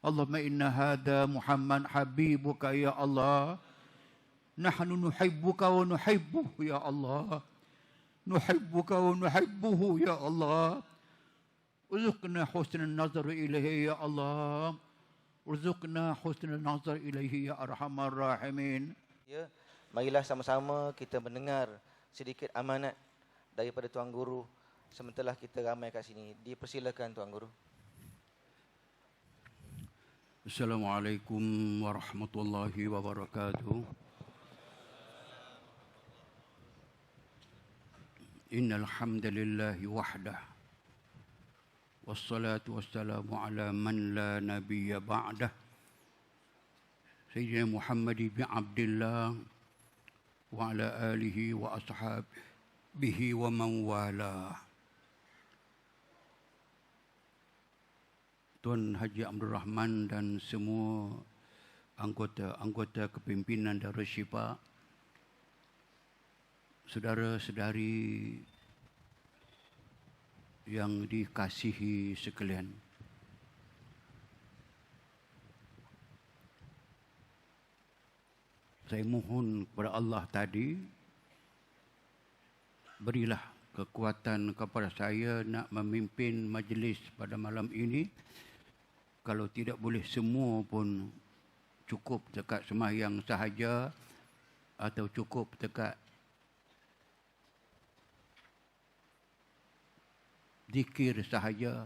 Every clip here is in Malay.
Allahumma inna hadha Muhammad habibuka ya Allah. Nahnu nuhibbuka wa nuhibbuhu ya Allah. Nuhibbuka wa nuhibbuhu ya Allah. Urzuqna husnal nazar ilaihi ya Allah. Urzuqna husnal nazar ilaihi ya arhamar rahimin. Ya, marilah sama-sama kita mendengar sedikit amanat daripada Tuan Guru. Sementara kita ramai kat sini. Dipersilakan Tuan Guru. Assalamualaikum warahmatullahi wabarakatuh. Innal hamdalillahi wahdah. Wassalatu wassalamu ala man la nabiyya ba'dah. Sayyidina Muhammad bin Abdullah wa ala alihi wa ashabihi wa man wala. Tuan Haji Abdul Rahman dan semua anggota kepimpinan Darul Syifa, saudara-saudari yang dikasihi sekalian. Saya mohon kepada Allah tadi, berilah kekuatan kepada saya nak memimpin majlis pada malam ini. Kalau tidak boleh semua pun cukup dekat sembahyang sahaja atau cukup dekat zikir sahaja.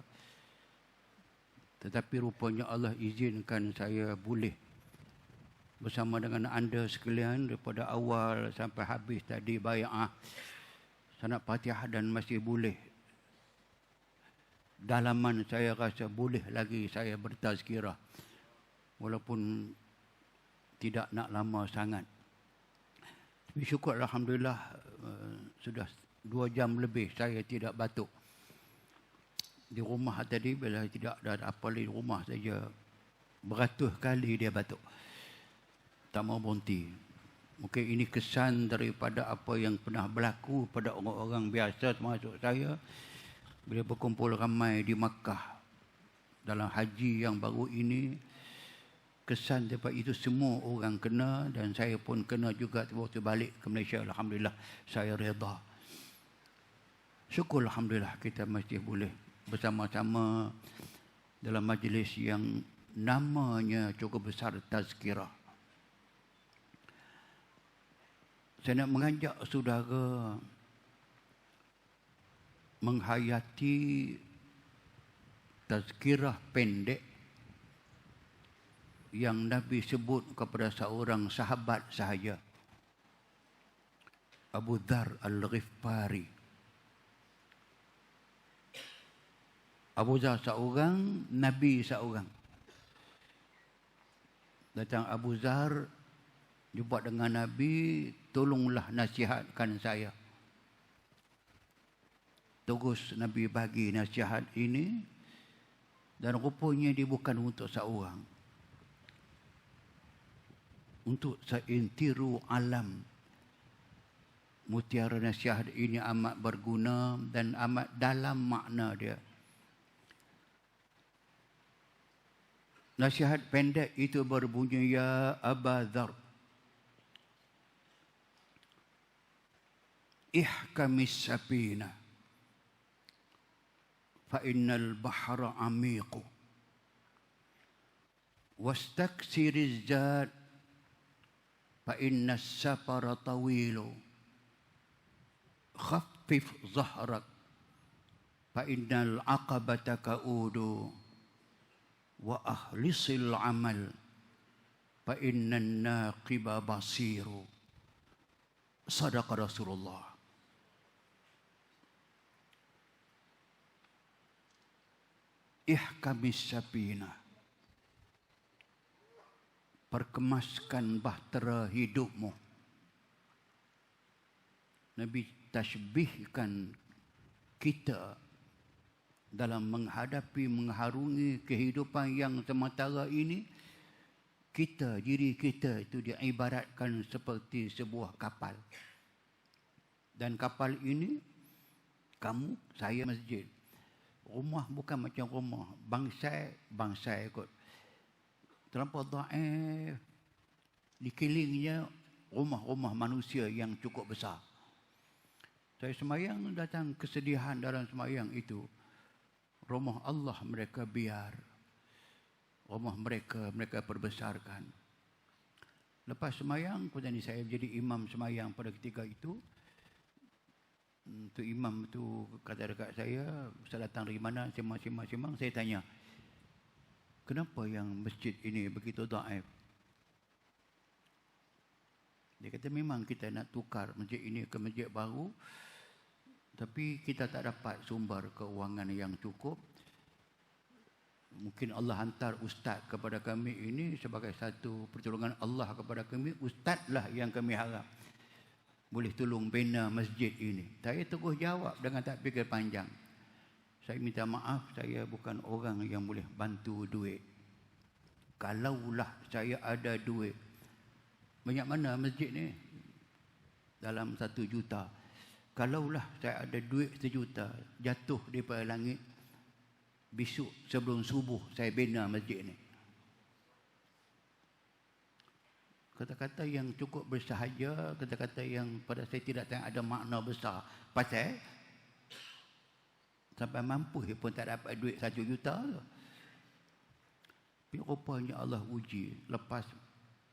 Tetapi rupanya Allah izinkan saya boleh bersama dengan anda sekalian daripada awal sampai habis tadi bai'ah sanad Fatihah, dan masih boleh. Dalaman saya rasa boleh lagi saya bertazkirah walaupun tidak nak lama sangat. Tapi syukur alhamdulillah, sudah 2 jam lebih saya tidak batuk. Di rumah tadi bila tidak ada apa di rumah saja beratus kali dia batuk. Tak mau berhenti. Mungkin ini kesan daripada apa yang pernah berlaku pada orang-orang biasa termasuk saya bila berkumpul ramai di Makkah dalam haji yang baru ini. Kesan daripada itu semua orang kena, dan saya pun kena juga waktu balik ke Malaysia. Alhamdulillah saya reda. Syukur alhamdulillah kita masih boleh bersama-sama dalam majlis yang namanya cukup besar, tazkirah. Saya nak mengajak saudara menghayati tazkirah pendek yang Nabi sebut kepada seorang sahabat sahaja, Abu Dzar Al-Ghifari. Abu Dzar seorang, Nabi seorang. Datang Abu Dzar jumpa dengan Nabi, tolonglah nasihatkan saya. Terus Nabi bagi nasihat ini, dan rupanya dia bukan untuk seorang, untuk seintiru alam. Mutiara nasihat ini amat berguna dan amat dalam makna dia. Nasihat pendek itu berbunyi, ya Aba Dzar, ihkamis safina fa innal bahra amiqu wastaksiriz zad fa innas safara tawilu khaffif zahrak fa innal aqabata kaudu wa ahlisil amal fa innan naqiba basiru. Sadaqa Rasulullah. Ihkamis safina, perkemaskan bahtera hidupmu. Nabi tasbihkan kita dalam menghadapi, mengharungi kehidupan yang sementara ini. Kita, diri kita itu diibaratkan seperti sebuah kapal. Dan kapal ini, kamu, saya, masjid. Rumah bukan macam rumah. Bangsai, bangsai kot. terlampau dhaif. Dikelilingnya rumah-rumah manusia yang cukup besar. Saya semayang, datang kesedihan dalam semayang itu. Rumah Allah mereka biar. Rumah mereka perbesarkan. Lepas semayang, kemudian saya jadi imam semayang pada ketika itu. Tu imam tu kata dekat saya datang dari mana, semang. Saya tanya, kenapa yang masjid ini begitu dhaif? Dia kata memang kita nak tukar masjid ini ke masjid baru, tapi kita tak dapat sumber keuangan yang cukup. Mungkin Allah hantar ustaz kepada kami ini sebagai satu pertolongan Allah kepada kami. Ustazlah yang kami harap boleh tolong bina masjid ini. Saya terus jawab dengan tak fikir panjang. Saya minta maaf, saya bukan orang yang boleh bantu duit. Kalaulah saya ada duit, banyak mana masjid ni? Dalam 1 juta. Kalaulah saya ada duit 1 juta, jatuh daripada langit, besok sebelum subuh saya bina masjid ni. Kata-kata yang cukup bersahaja, kata-kata yang pada saya tidak ada makna besar. Pasal sampai mampu pun tak dapat duit 1 juta. Tapi rupanya Allah uji. Lepas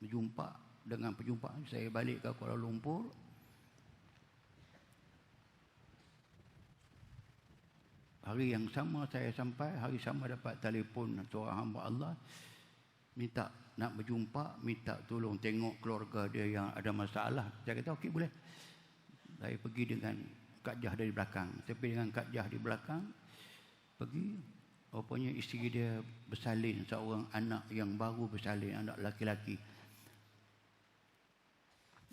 berjumpa dengan perjumpaan, saya balik ke Kuala Lumpur. Hari yang sama saya sampai, hari sama dapat telefon seorang hamba Allah. Minta nak berjumpa, minta tolong tengok keluarga dia yang ada masalah. Saya kata okey boleh. Saya pergi dengan Kak Jah dari belakang. Saya pergi dengan Kak Jah di belakang. Pergi. Rupanya isteri dia bersalin, seorang anak yang baru bersalin, anak laki-laki.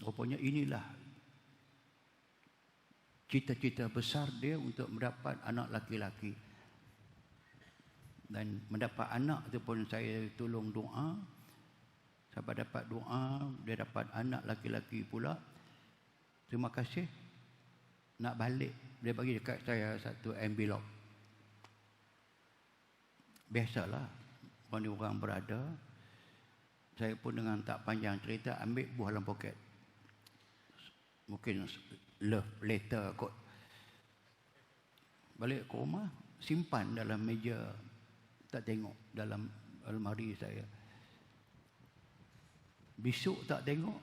Rupanya inilah cita-cita besar dia untuk mendapat anak laki-laki. Dan mendapat anak itu pun saya tolong doa. Sampai dapat doa, dia dapat anak laki-laki pula. Terima kasih. Nak balik, dia bagi dekat saya satu envelope. Biasalah, orang berada. Saya pun dengan tak panjang cerita, ambil buah dalam poket. Mungkin love letter kot. Balik ke rumah, simpan dalam meja. Tak tengok dalam almari saya. Besok tak tengok.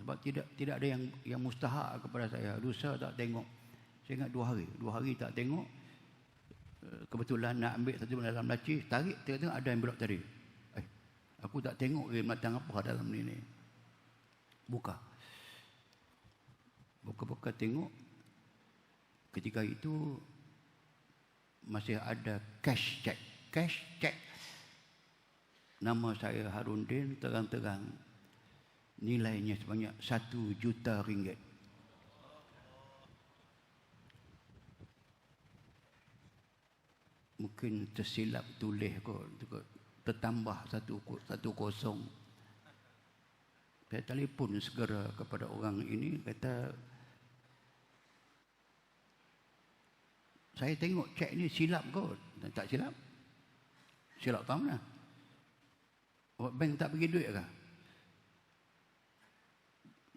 Sebab tidak ada yang mustahak kepada saya. Lusa tak tengok. Saya ingat 2 hari. 2 hari tak tengok. Kebetulan nak ambil satu dalam laci. Tarik, tengok ada envelope tadi. Aku tak tengok matang apa dalam ni. Buka. Buka-buka tengok. Ketika itu masih ada cash check. Cash check. Nama saya Harundin, terang-terang nilainya sebanyak 1 juta ringgit. Mungkin tersilap tulis kot, tertambah satu kosong. Saya telefon segera kepada orang ini, kata, saya tengok cek ni silap kot. Tak silap? Silap tak mana? Bank tak bagi duit ke?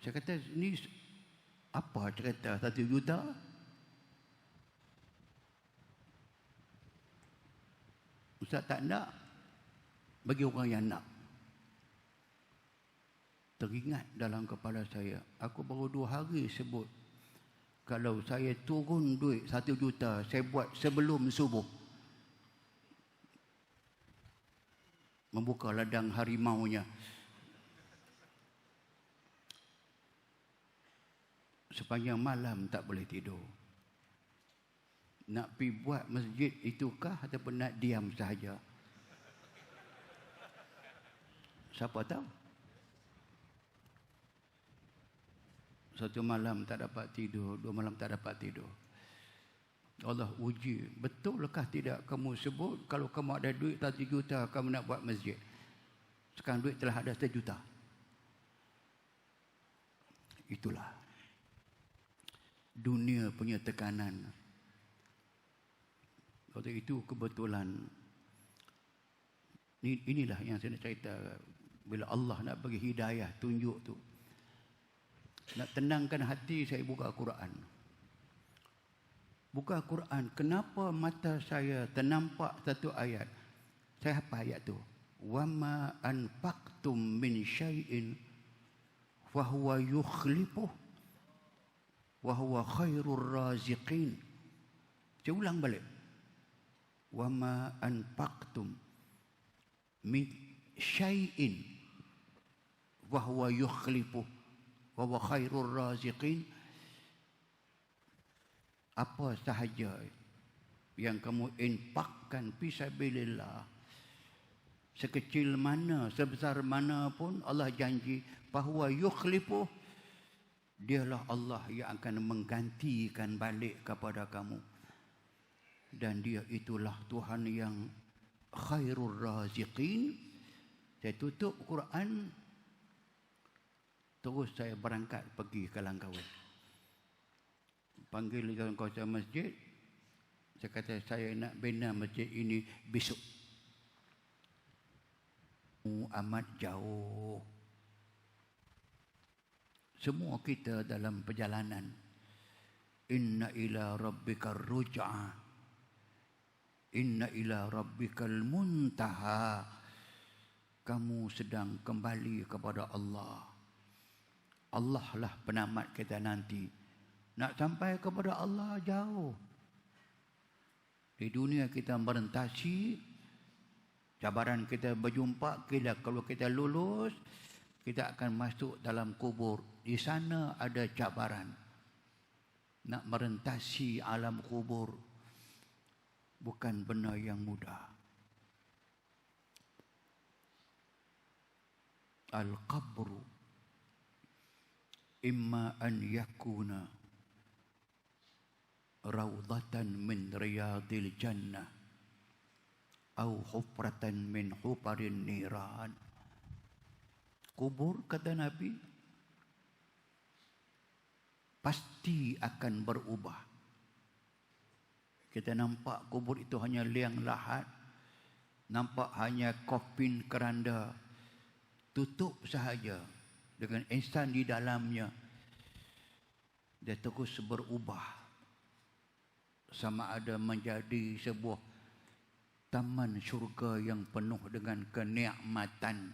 Saya kata, ni apa cerita 1 juta? Ustaz tak nak, bagi orang yang nak. Teringat dalam kepala saya, aku baru 2 hari sebut, kalau saya turun duit 1 juta, saya buat sebelum subuh. Membuka ladang harimaunya. Sepanjang malam tak boleh tidur. Nak pergi buat masjid itukah ataupun nak diam sahaja? Siapa tahu? Satu malam tak dapat tidur, 2 malam tak dapat tidur. Allah uji, betulkah tidak kamu sebut kalau kamu ada duit 1 juta kamu nak buat masjid? Sekarang duit telah ada 1 juta. Itulah dunia punya tekanan. Waktu itu kebetulan Inilah yang saya nak cerita. Bila Allah nak bagi hidayah, tunjuk tu. Nak tenangkan hati, saya buka Quran. Buka Quran. Kenapa mata saya ternampak satu ayat? Saya hafal ayat tu. وَمَا أَنْفَقْتُمْ مِنْ شَيْءٍ فَهُوَ يُخْلِفُهُ وَهُوَ خَيْرُ الرَّازِقِينَ. Saya ulang balik. وَمَا أَنْفَقْتُمْ مِنْ شَيْءٍ فَهُوَ يُخْلِفُهُ وَهُوَ خَيْرُ الرَّازِقِينَ. Apa sahaja yang kamu infakkan fisabilillah, sekecil mana, sebesar mana pun, Allah janji bahawa yukhlifuh, dialah Allah yang akan menggantikan balik kepada kamu. Dan dia itulah Tuhan yang khairur raziqin. Saya tutup Quran, terus saya berangkat pergi ke Langkawi. Panggil dalam kawasan masjid. Saya kata saya nak bina masjid ini besok. Amat jauh. Semua kita dalam perjalanan. Inna ila rabbikar ruj'a. Inna ila rabbikal muntaha. Kamu sedang kembali kepada Allah. Allah lah penamat kita nanti. Nak sampai kepada Allah jauh. Di dunia kita merentasi, cabaran kita berjumpa. Kalau kita lulus, kita akan masuk dalam kubur. Di sana ada cabaran. Nak merentasi alam kubur bukan benda yang mudah. Al-qabru imma an yakuna raudatan min riyadil jannah au hufratan min hufarin niran. Kubur, kata Nabi, pasti akan berubah. Kita nampak kubur itu hanya liang lahat, nampak hanya kofin keranda, tutup sahaja dengan insan di dalamnya. Dia terus berubah, sama ada menjadi sebuah taman syurga yang penuh dengan kenikmatan,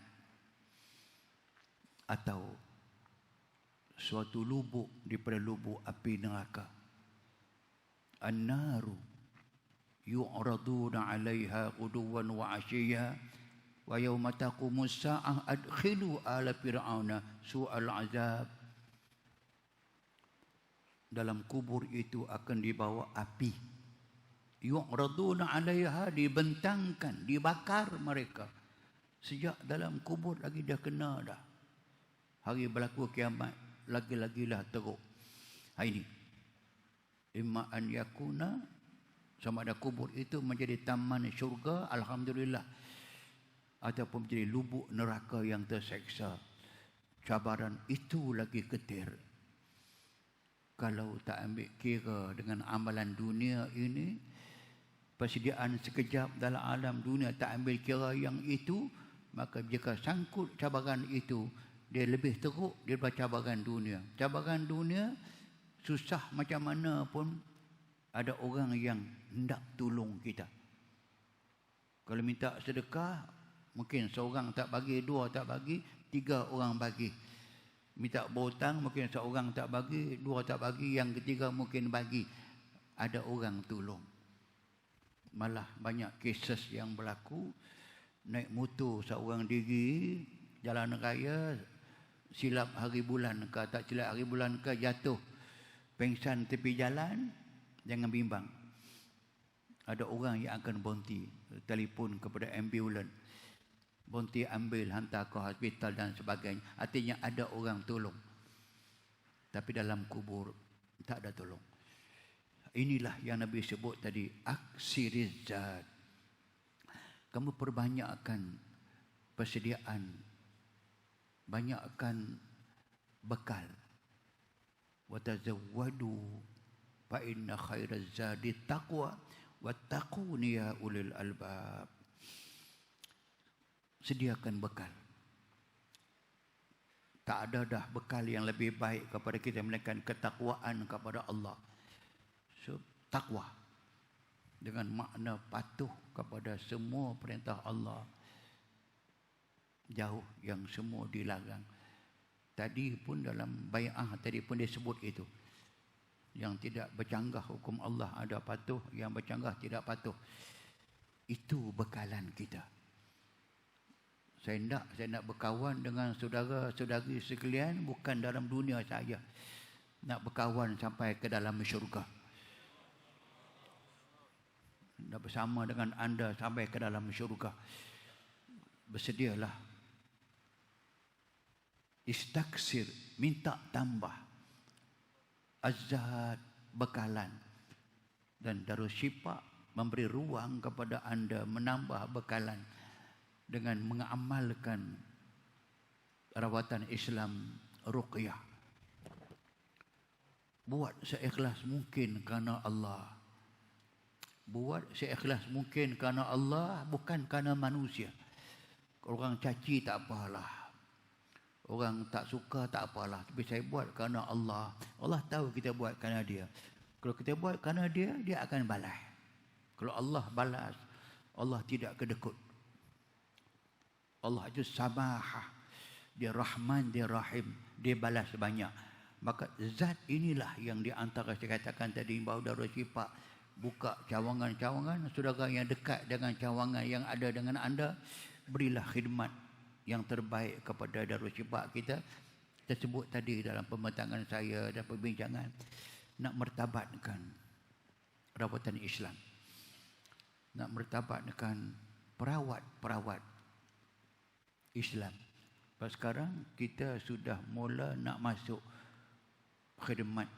atau suatu lubuk daripada lubuk api neraka. An-naru yu'raduna 'alaiha ghuduwan wa 'ashiyya wa yawma taqumus sa'ah adkhilu ala fir'auna su'al 'azab. Dalam kubur itu akan dibawa api. Yu'raduna 'alaiha, dibentangkan, dibakar mereka. Sejak dalam kubur lagi dah kena dah. Hari berlaku kiamat lagi-lagilah teruk. Hari ini imma an yakuna, sama ada kubur itu menjadi taman syurga, alhamdulillah, ataupun menjadi lubuk neraka yang terseksa. Cabaran itu lagi ketir. Kalau tak ambil kira dengan amalan dunia ini, persediaan sekejap dalam alam dunia, tak ambil kira yang itu, maka jika sangkut cabaran itu, dia lebih teruk daripada cabaran dunia. Cabaran dunia susah macam mana pun, ada orang yang hendak tolong kita. Kalau minta sedekah, mungkin seorang tak bagi, dua tak bagi, tiga orang bagi. Minta berhutang, mungkin seorang tak bagi, dua tak bagi, yang ketiga mungkin bagi. Ada orang tolong. Malah banyak kes yang berlaku. Naik motor seorang diri, jalan raya, silap hari bulan ke, tak silap hari bulan ke, jatuh pengsan tepi jalan, jangan bimbang. Ada orang yang akan berhenti, telefon kepada ambulans, berhenti ambil, hantar ke hospital dan sebagainya. Artinya ada orang tolong. Tapi dalam kubur tak ada tolong. Inilah yang Nabi sebut tadi, aksirizat. Kamu perbanyakkan persediaan, banyakkan bekal. Watazawwadu fa inna khairaz zadi taqwa wattaquni ya ulil albab. sediakan bekal. Tak ada dah bekal yang lebih baik kepada kita melainkan ketakwaan kepada Allah. So, takwa dengan makna patuh kepada semua perintah Allah, jauh yang semua dilarang. Tadi pun dalam bai'ah tadi pun disebut itu. Yang tidak bercanggah hukum Allah ada patuh, yang bercanggah tidak patuh. Itu bekalan kita. Saya nak berkawan dengan saudara-saudari sekalian bukan dalam dunia saja. Nak berkawan sampai ke dalam syurga. Nak bersama dengan anda sampai ke dalam syurga. Bersedialah. Istaksir, minta tambah. Azad, bekalan. Dan Darushifa memberi ruang kepada anda menambah bekalan dengan mengamalkan rawatan Islam ruqyah. Buat seikhlas mungkin kerana Allah. Buat seikhlas mungkin kerana Allah, bukan kerana manusia. Orang caci tak apalah. Orang tak suka tak apalah. Tapi saya buat kerana Allah. Allah tahu kita buat kerana dia. Kalau kita buat kerana dia, dia akan balas. Kalau Allah balas, Allah tidak kedekut. Allah itu samahah. Dia Rahman, dia Rahim. Dia balas banyak. Maka zat inilah yang di antara saya katakan tadi, bahawa Darushifa buka cawangan-cawangan. Saudara yang dekat dengan cawangan yang ada dengan anda, berilah khidmat yang terbaik kepada Darushifa kita. Kita sebut tadi dalam pembentangan saya dan perbincangan, nak mertabatkan rawatan Islam, nak mertabatkan perawat-perawat Islam. Pas sekarang kita sudah mula nak masuk khidmat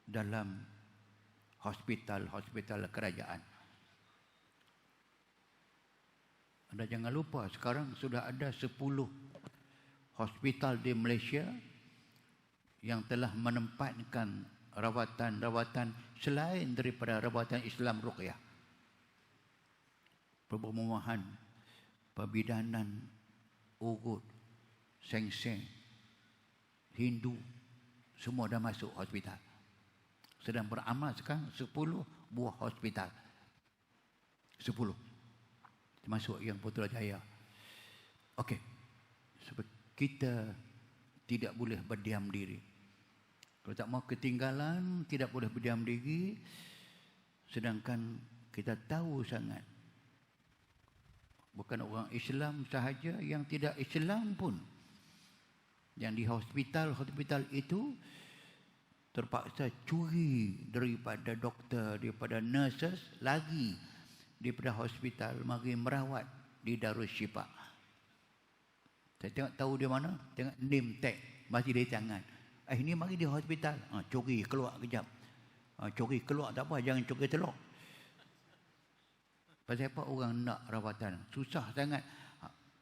dalam hospital-hospital kerajaan. Anda jangan lupa, sekarang sudah ada 10 hospital di Malaysia yang telah menempatkan rawatan-rawatan selain daripada rawatan Islam ruqyah. Perbemuahan, perbidanan, ugut, seng-seng, Hindu, semua dah masuk hospital. Sedang beramal sekarang 10 buah hospital. 10. Termasuk yang Putrajaya. Okey. Sebab kita tidak boleh berdiam diri. Kalau tak mau ketinggalan, tidak boleh berdiam diri. Sedangkan kita tahu sangat, bukan orang Islam sahaja, yang tidak Islam pun, yang di hospital-hospital itu terpaksa curi daripada doktor, daripada nurses, lagi daripada hospital, mari merawat di Darushifa. Saya tengok tahu dia mana, tengok name tag masih di tangan. Ini mari di hospital. Curi keluar kejap. Curi keluar tak apa, jangan curi telur. Pasal apa orang nak rawatan? Susah sangat.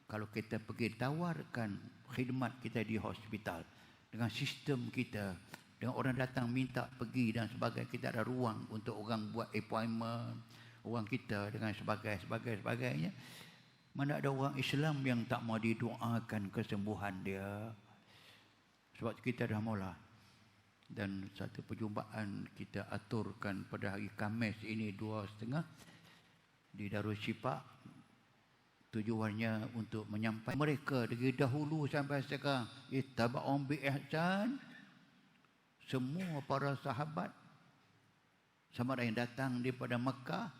Kalau kita pergi tawarkan khidmat kita di hospital dengan sistem kita, dengan orang datang minta pergi dan sebagainya, kita ada ruang untuk orang buat appointment, orang kita dengan sebagainya. Mana ada orang Islam yang tak mau didoakan kesembuhan dia. Sebab kita dah mula. Dan satu perjumpaan kita aturkan pada hari Khamis ini 2:30 di Darushifa. Tujuannya untuk menyampaikan mereka dari dahulu sampai sekarang, ittaba'um bi ihsan. Semua para sahabat, sama ada yang datang daripada Mekah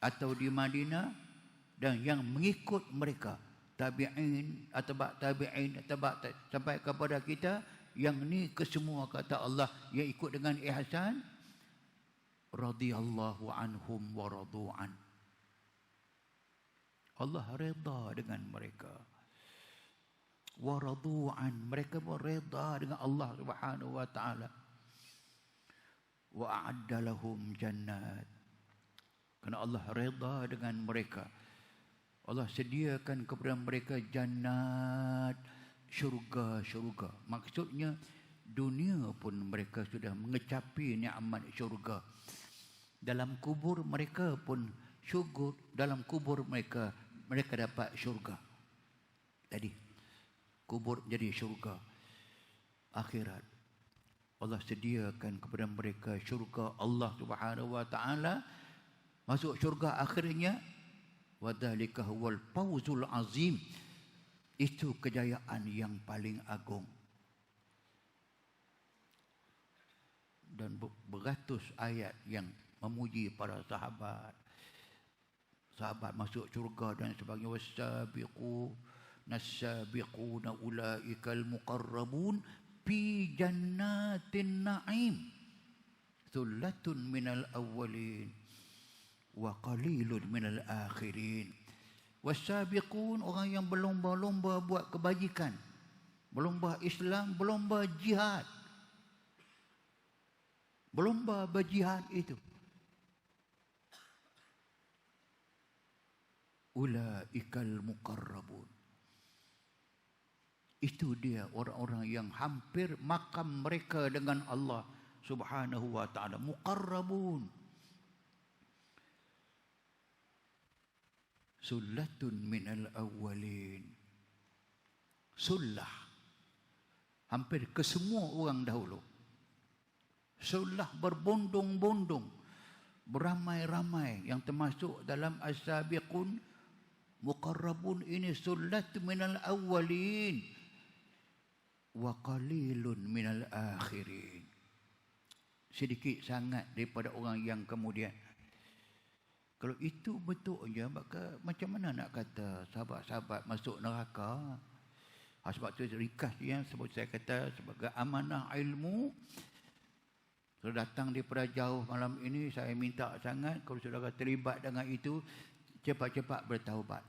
atau di Madinah, dan yang mengikut mereka, tabi'in, atba' tabi'in, sampai kepada kita, yang ni kesemua kata Allah yang ikut dengan ihsan, radhiyallahu anhum wa radu'an. Allah redha dengan mereka. Wa radu'an, mereka pun redha dengan Allah Subhanahu wa taala. Wa a'adda lahum jannat. Kerana Allah redha dengan mereka, Allah sediakan kepada mereka jannat, syurga-syurga. Maksudnya dunia pun mereka sudah mengecapi nikmat syurga. Dalam kubur mereka pun syukur, dalam kubur mereka dapat syurga. Tadi kubur jadi syurga akhirat. Allah sediakan kepada mereka syurga Allah Subhanahu wa taala. Masuk syurga akhirnya, wadzalika huwal fawzul azim. Itu kejayaan yang paling agung. Dan beratus ayat yang memuji para sahabat. Sahabat masuk syurga dan sebagainya. Wasabiqu nasabiquna ulaikal muqarrabun fi jannatin na'im. Thullatun minal awwalin wa qalilun minal akhirin. Wasabiqun, orang yang berlomba-lomba buat kebajikan, berlomba Islam, berlomba jihad. Berlomba berjihad itu. Ulaikal muqarrabun. Itu dia orang-orang yang hampir makam mereka dengan Allah Subhanahu wa taala. Muqarrabun. Sullatun minal awwalin. Sullah. Hampir ke semua orang dahulu. Sullah berbondong-bondong, beramai-ramai, yang termasuk dalam as-sabiqun muqarrabun ini sullat minal awwalin wa qalilun minal akhirin. Sedikit sangat daripada orang yang kemudian. Kalau itu betulnya, maka macam mana nak kata sahabat-sahabat masuk neraka? Sebab tu ringkas yang sebab saya kata sebagai amanah ilmu. Kalau datang daripada jauh malam ini, saya minta sangat kalau saudara terlibat dengan itu, cepat-cepat bertaubat.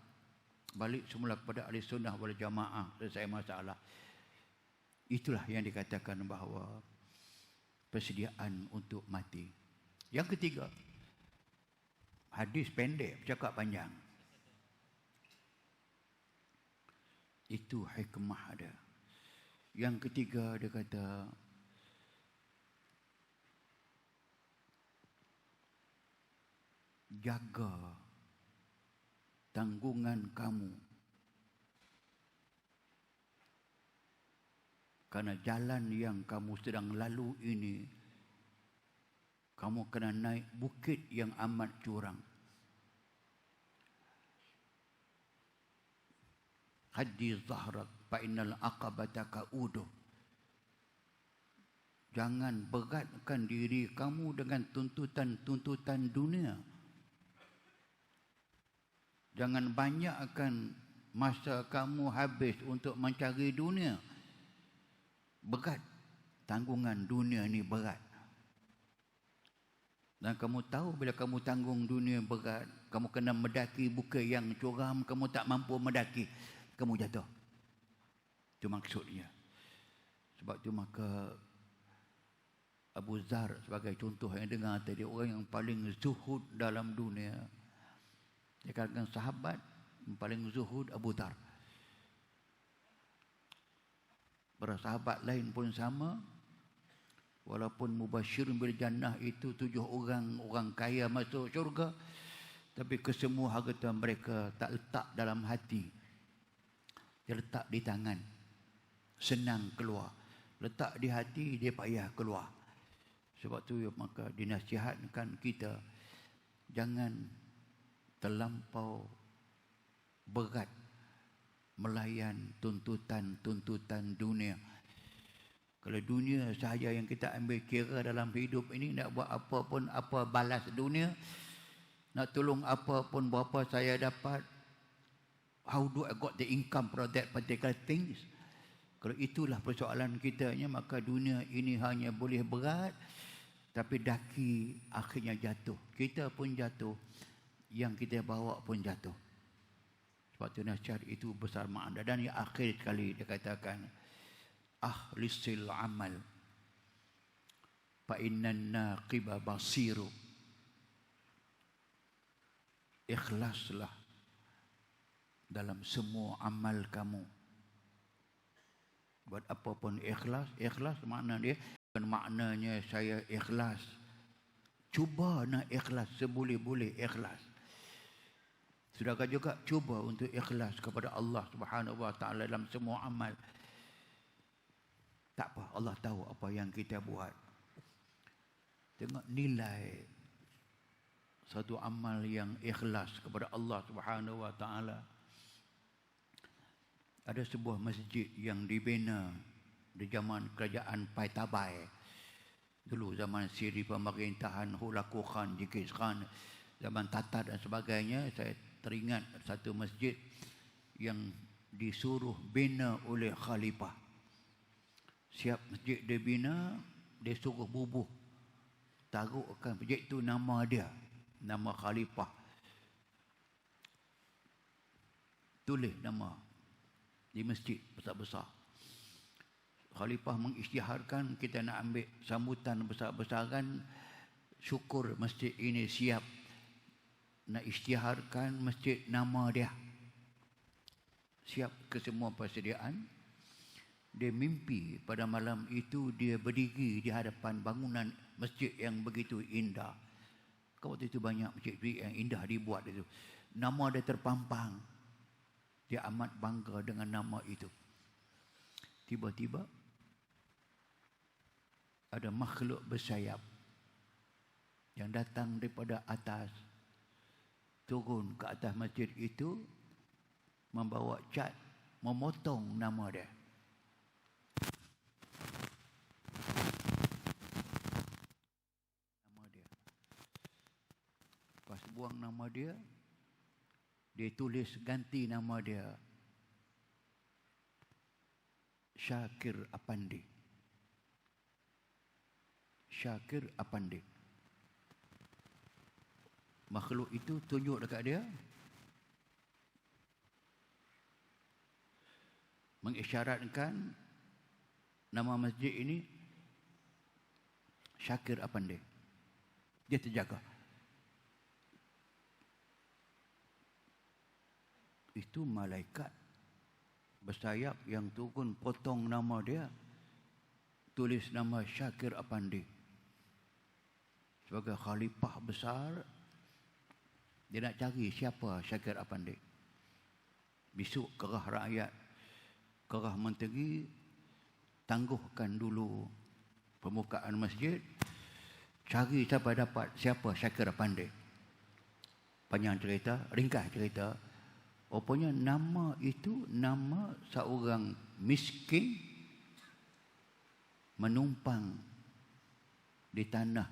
Balik semula kepada ahli sunnah wal jamaah, selesai masalah. Itulah yang dikatakan bahawa persediaan untuk mati. Yang ketiga, hadis pendek, bercakap panjang. Itu hikmah ada. Yang ketiga dia kata, jaga tanggungan kamu. Karena jalan yang kamu sedang lalu ini, kamu kena naik bukit yang amat curam. Haddi zahrak fa innal aqabata ka'uduh. Jangan beratkan diri kamu dengan tuntutan-tuntutan dunia. Jangan banyakkan masa kamu habis untuk mencari dunia. Berat. Tanggungan dunia ni berat. Dan kamu tahu bila kamu tanggung dunia berat, kamu kena mendaki bukit yang curam, kamu tak mampu mendaki, kamu jatuh. Itu maksudnya. Sebab itu maka Abu Dzar sebagai contoh yang dengar tadi, orang yang paling zuhud dalam dunia. Dia katakan sahabat yang paling zuhud Abu Dzar. Para sahabat lain pun sama. Walaupun mubasyirun bil jannah itu 7 orang kaya masuk syurga, tapi kesemua harta mereka tak letak dalam hati. Dia letak di tangan. Senang keluar. Letak di hati, dia payah keluar. Sebab tu maka dinasihatkan kita jangan terlampau berat melayan tuntutan-tuntutan dunia. Kalau dunia sahaja yang kita ambil kira dalam hidup ini, nak buat apa pun, apa balas dunia, nak tolong apa pun, berapa saya dapat, how do I got the income for that particular things. Kalau itulah persoalan kitanya, maka dunia ini hanya boleh berat, tapi daki akhirnya jatuh. Kita pun jatuh, yang kita bawa pun jatuh. Sebab tu nasihat itu besar makna. Dan yang akhir sekali dia katakan, ahlisil amal fa innan naqiba basiru. Ikhlaslah dalam semua amal kamu. Buat apa pun ikhlas. Ikhlas makna dia bukan maknanya saya ikhlas. Cuba nak ikhlas seboleh-boleh ikhlas. Sudahkah juga cuba untuk ikhlas kepada Allah Subhanahu Wa Taala dalam semua amal? Tak apa, Allah tahu apa yang kita buat. Tengok nilai satu amal yang ikhlas kepada Allah Subhanahu Wa Taala. Ada sebuah masjid yang dibina di zaman kerajaan Paitabai. Dulu zaman siri pemerintahan Hulaku Khan, Jenghis Khan, zaman Tatar dan sebagainya. Saya teringat satu masjid yang disuruh bina oleh khalifah. Siap masjid dia bina, dia suruh bubuh. Taruhkan masjid itu nama dia, nama khalifah. Tulis nama di masjid besar-besar. Khalifah mengisytiharkan kita nak ambil sambutan besar-besaran, syukur masjid ini siap. Nak isytiharkan masjid nama dia. Siap ke semua persediaan. Dia mimpi pada malam itu dia berdiri di hadapan bangunan masjid yang begitu indah. Waktu itu banyak masjid yang indah dibuat itu. Nama dia terpampang. Dia amat bangga dengan nama itu. Tiba-tiba ada makhluk bersayap yang datang daripada atas, turun ke atas masjid itu, membawa cat, memotong nama dia. Nama dia. Pas buang nama dia, dia tulis ganti nama dia Syakir Apandi. Syakir Apandi. Makhluk itu tunjuk dekat dia, mengisyaratkan nama masjid ini Syakir Apandi. Dia terjaga. Itu malaikat bersayap yang turun potong nama dia, tulis nama Syakir Apandi. Sebagai khalifah besar, dia nak cari siapa Syakir Apandi. Besok kerah rakyat, kerah menteri, tangguhkan dulu pembukaan masjid, cari siapa dapat siapa Syakir Apandi. Panjang cerita, ringkas cerita. Rupanya nama itu nama seorang miskin menumpang di tanah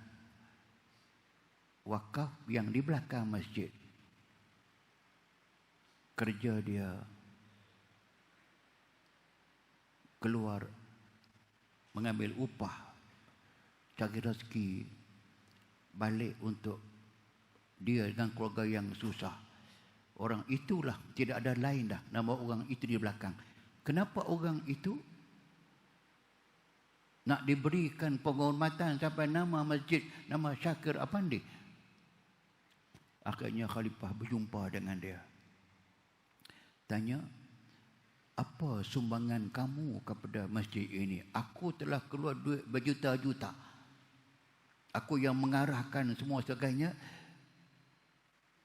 wakaf yang di belakang masjid. Kerja dia keluar mengambil upah, cari rezeki, balik untuk dia dengan keluarga yang susah. Orang itulah, tidak ada lain dah nama orang itu di belakang. Kenapa orang itu nak diberikan penghormatan sampai nama masjid, nama Syakir Apandi? Akhirnya khalifah berjumpa dengan dia. Tanya, apa sumbangan kamu kepada masjid ini? Aku telah keluar duit berjuta-juta. Aku yang mengarahkan semua sebagainya.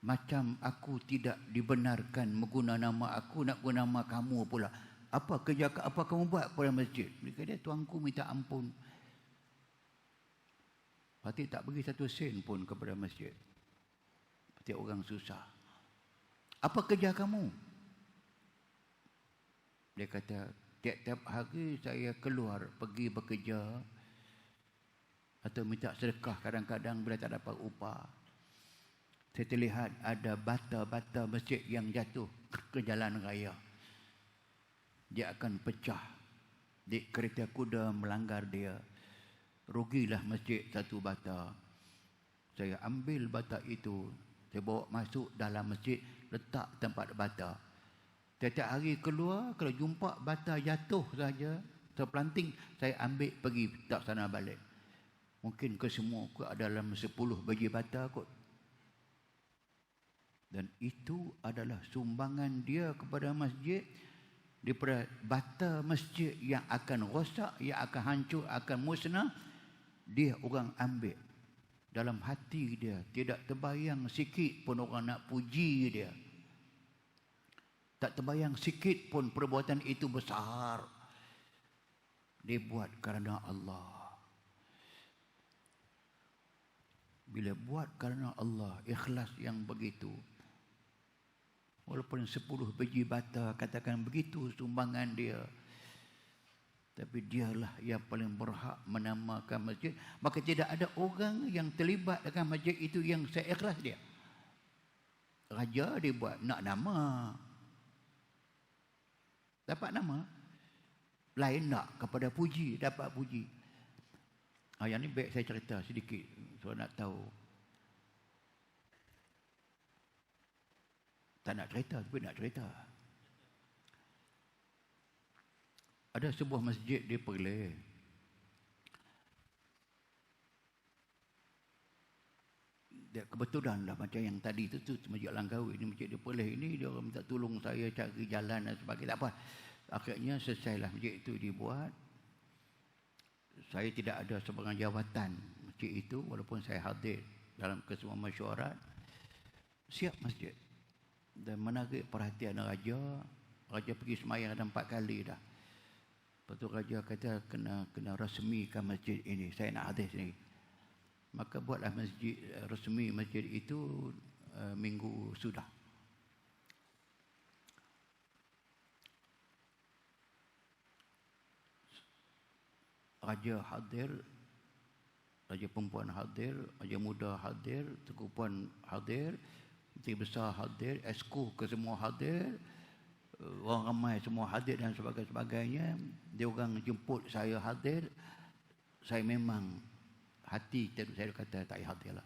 Macam aku tidak dibenarkan menggunakan nama aku, nak guna nama kamu pula. Apa kerja apa kamu buat pada masjid? Dia kata, tuanku minta ampun. Patut tak bagi satu sen pun kepada masjid. Patut orang susah. Apa kerja kamu? Dia kata, tiap-tiap hari saya keluar pergi bekerja atau minta sedekah kadang-kadang bila tak dapat upah. Saya terlihat ada bata-bata masjid yang jatuh ke jalan raya. Dia akan pecah. Di kereta kuda melanggar dia. Rugilah masjid satu bata. Saya ambil bata itu. Saya bawa masuk dalam masjid. Letak tempat bata. Setiap hari keluar. Kalau jumpa bata jatuh saja. Terpelanting. Saya ambil pergi tak sana balik. Mungkin ke semua kot dalam 10 biji bata kot. Dan itu adalah sumbangan dia kepada masjid. Daripada bata masjid yang akan rosak, yang akan hancur, akan musnah, dia orang ambil. Dalam hati dia tidak terbayang sikit pun orang nak puji dia. Tak terbayang sikit pun perbuatan itu besar. Dia buat kerana Allah. Bila buat kerana Allah, ikhlas yang begitu, walaupun 10 biji bata katakan begitu sumbangan dia, tapi dialah yang paling berhak menamakan masjid. Maka tidak ada orang yang terlibat dengan masjid itu yang seikhlas dia. Raja dia buat nak nama, dapat nama. Lain nak kepada puji, dapat puji. Yang ni baik saya cerita sedikit, so nak tahu. Tak nak cerita, tapi nak cerita. Ada sebuah masjid di Perlis. Dia kebetulan lah macam yang tadi tu Masjid Langkawi. Ini masjid di Perlis ini, dia orang minta tolong saya cari jalan dan sebagainya. Tak apa. Akhirnya selesailah masjid itu dibuat. Saya tidak ada sebarang jawatan masjid itu, walaupun saya hadir dalam kesemua mesyuarat. Siap masjid. Dan menarik perhatian raja. Raja pergi semayang ada 4 kali dah. Lepas tu raja kata kena rasmikan masjid ini. Saya nak hadir sini. Maka buatlah masjid, resmi masjid itu minggu sudah. Raja hadir, raja perempuan hadir, raja muda hadir, Tengku Puan hadir, Menteri Besar hadir, Esko ke semua hadir, orang ramai semua hadir dan sebagainya. Dia orang jemput saya hadir. Saya memang hati saya kata tak payah hadirlah.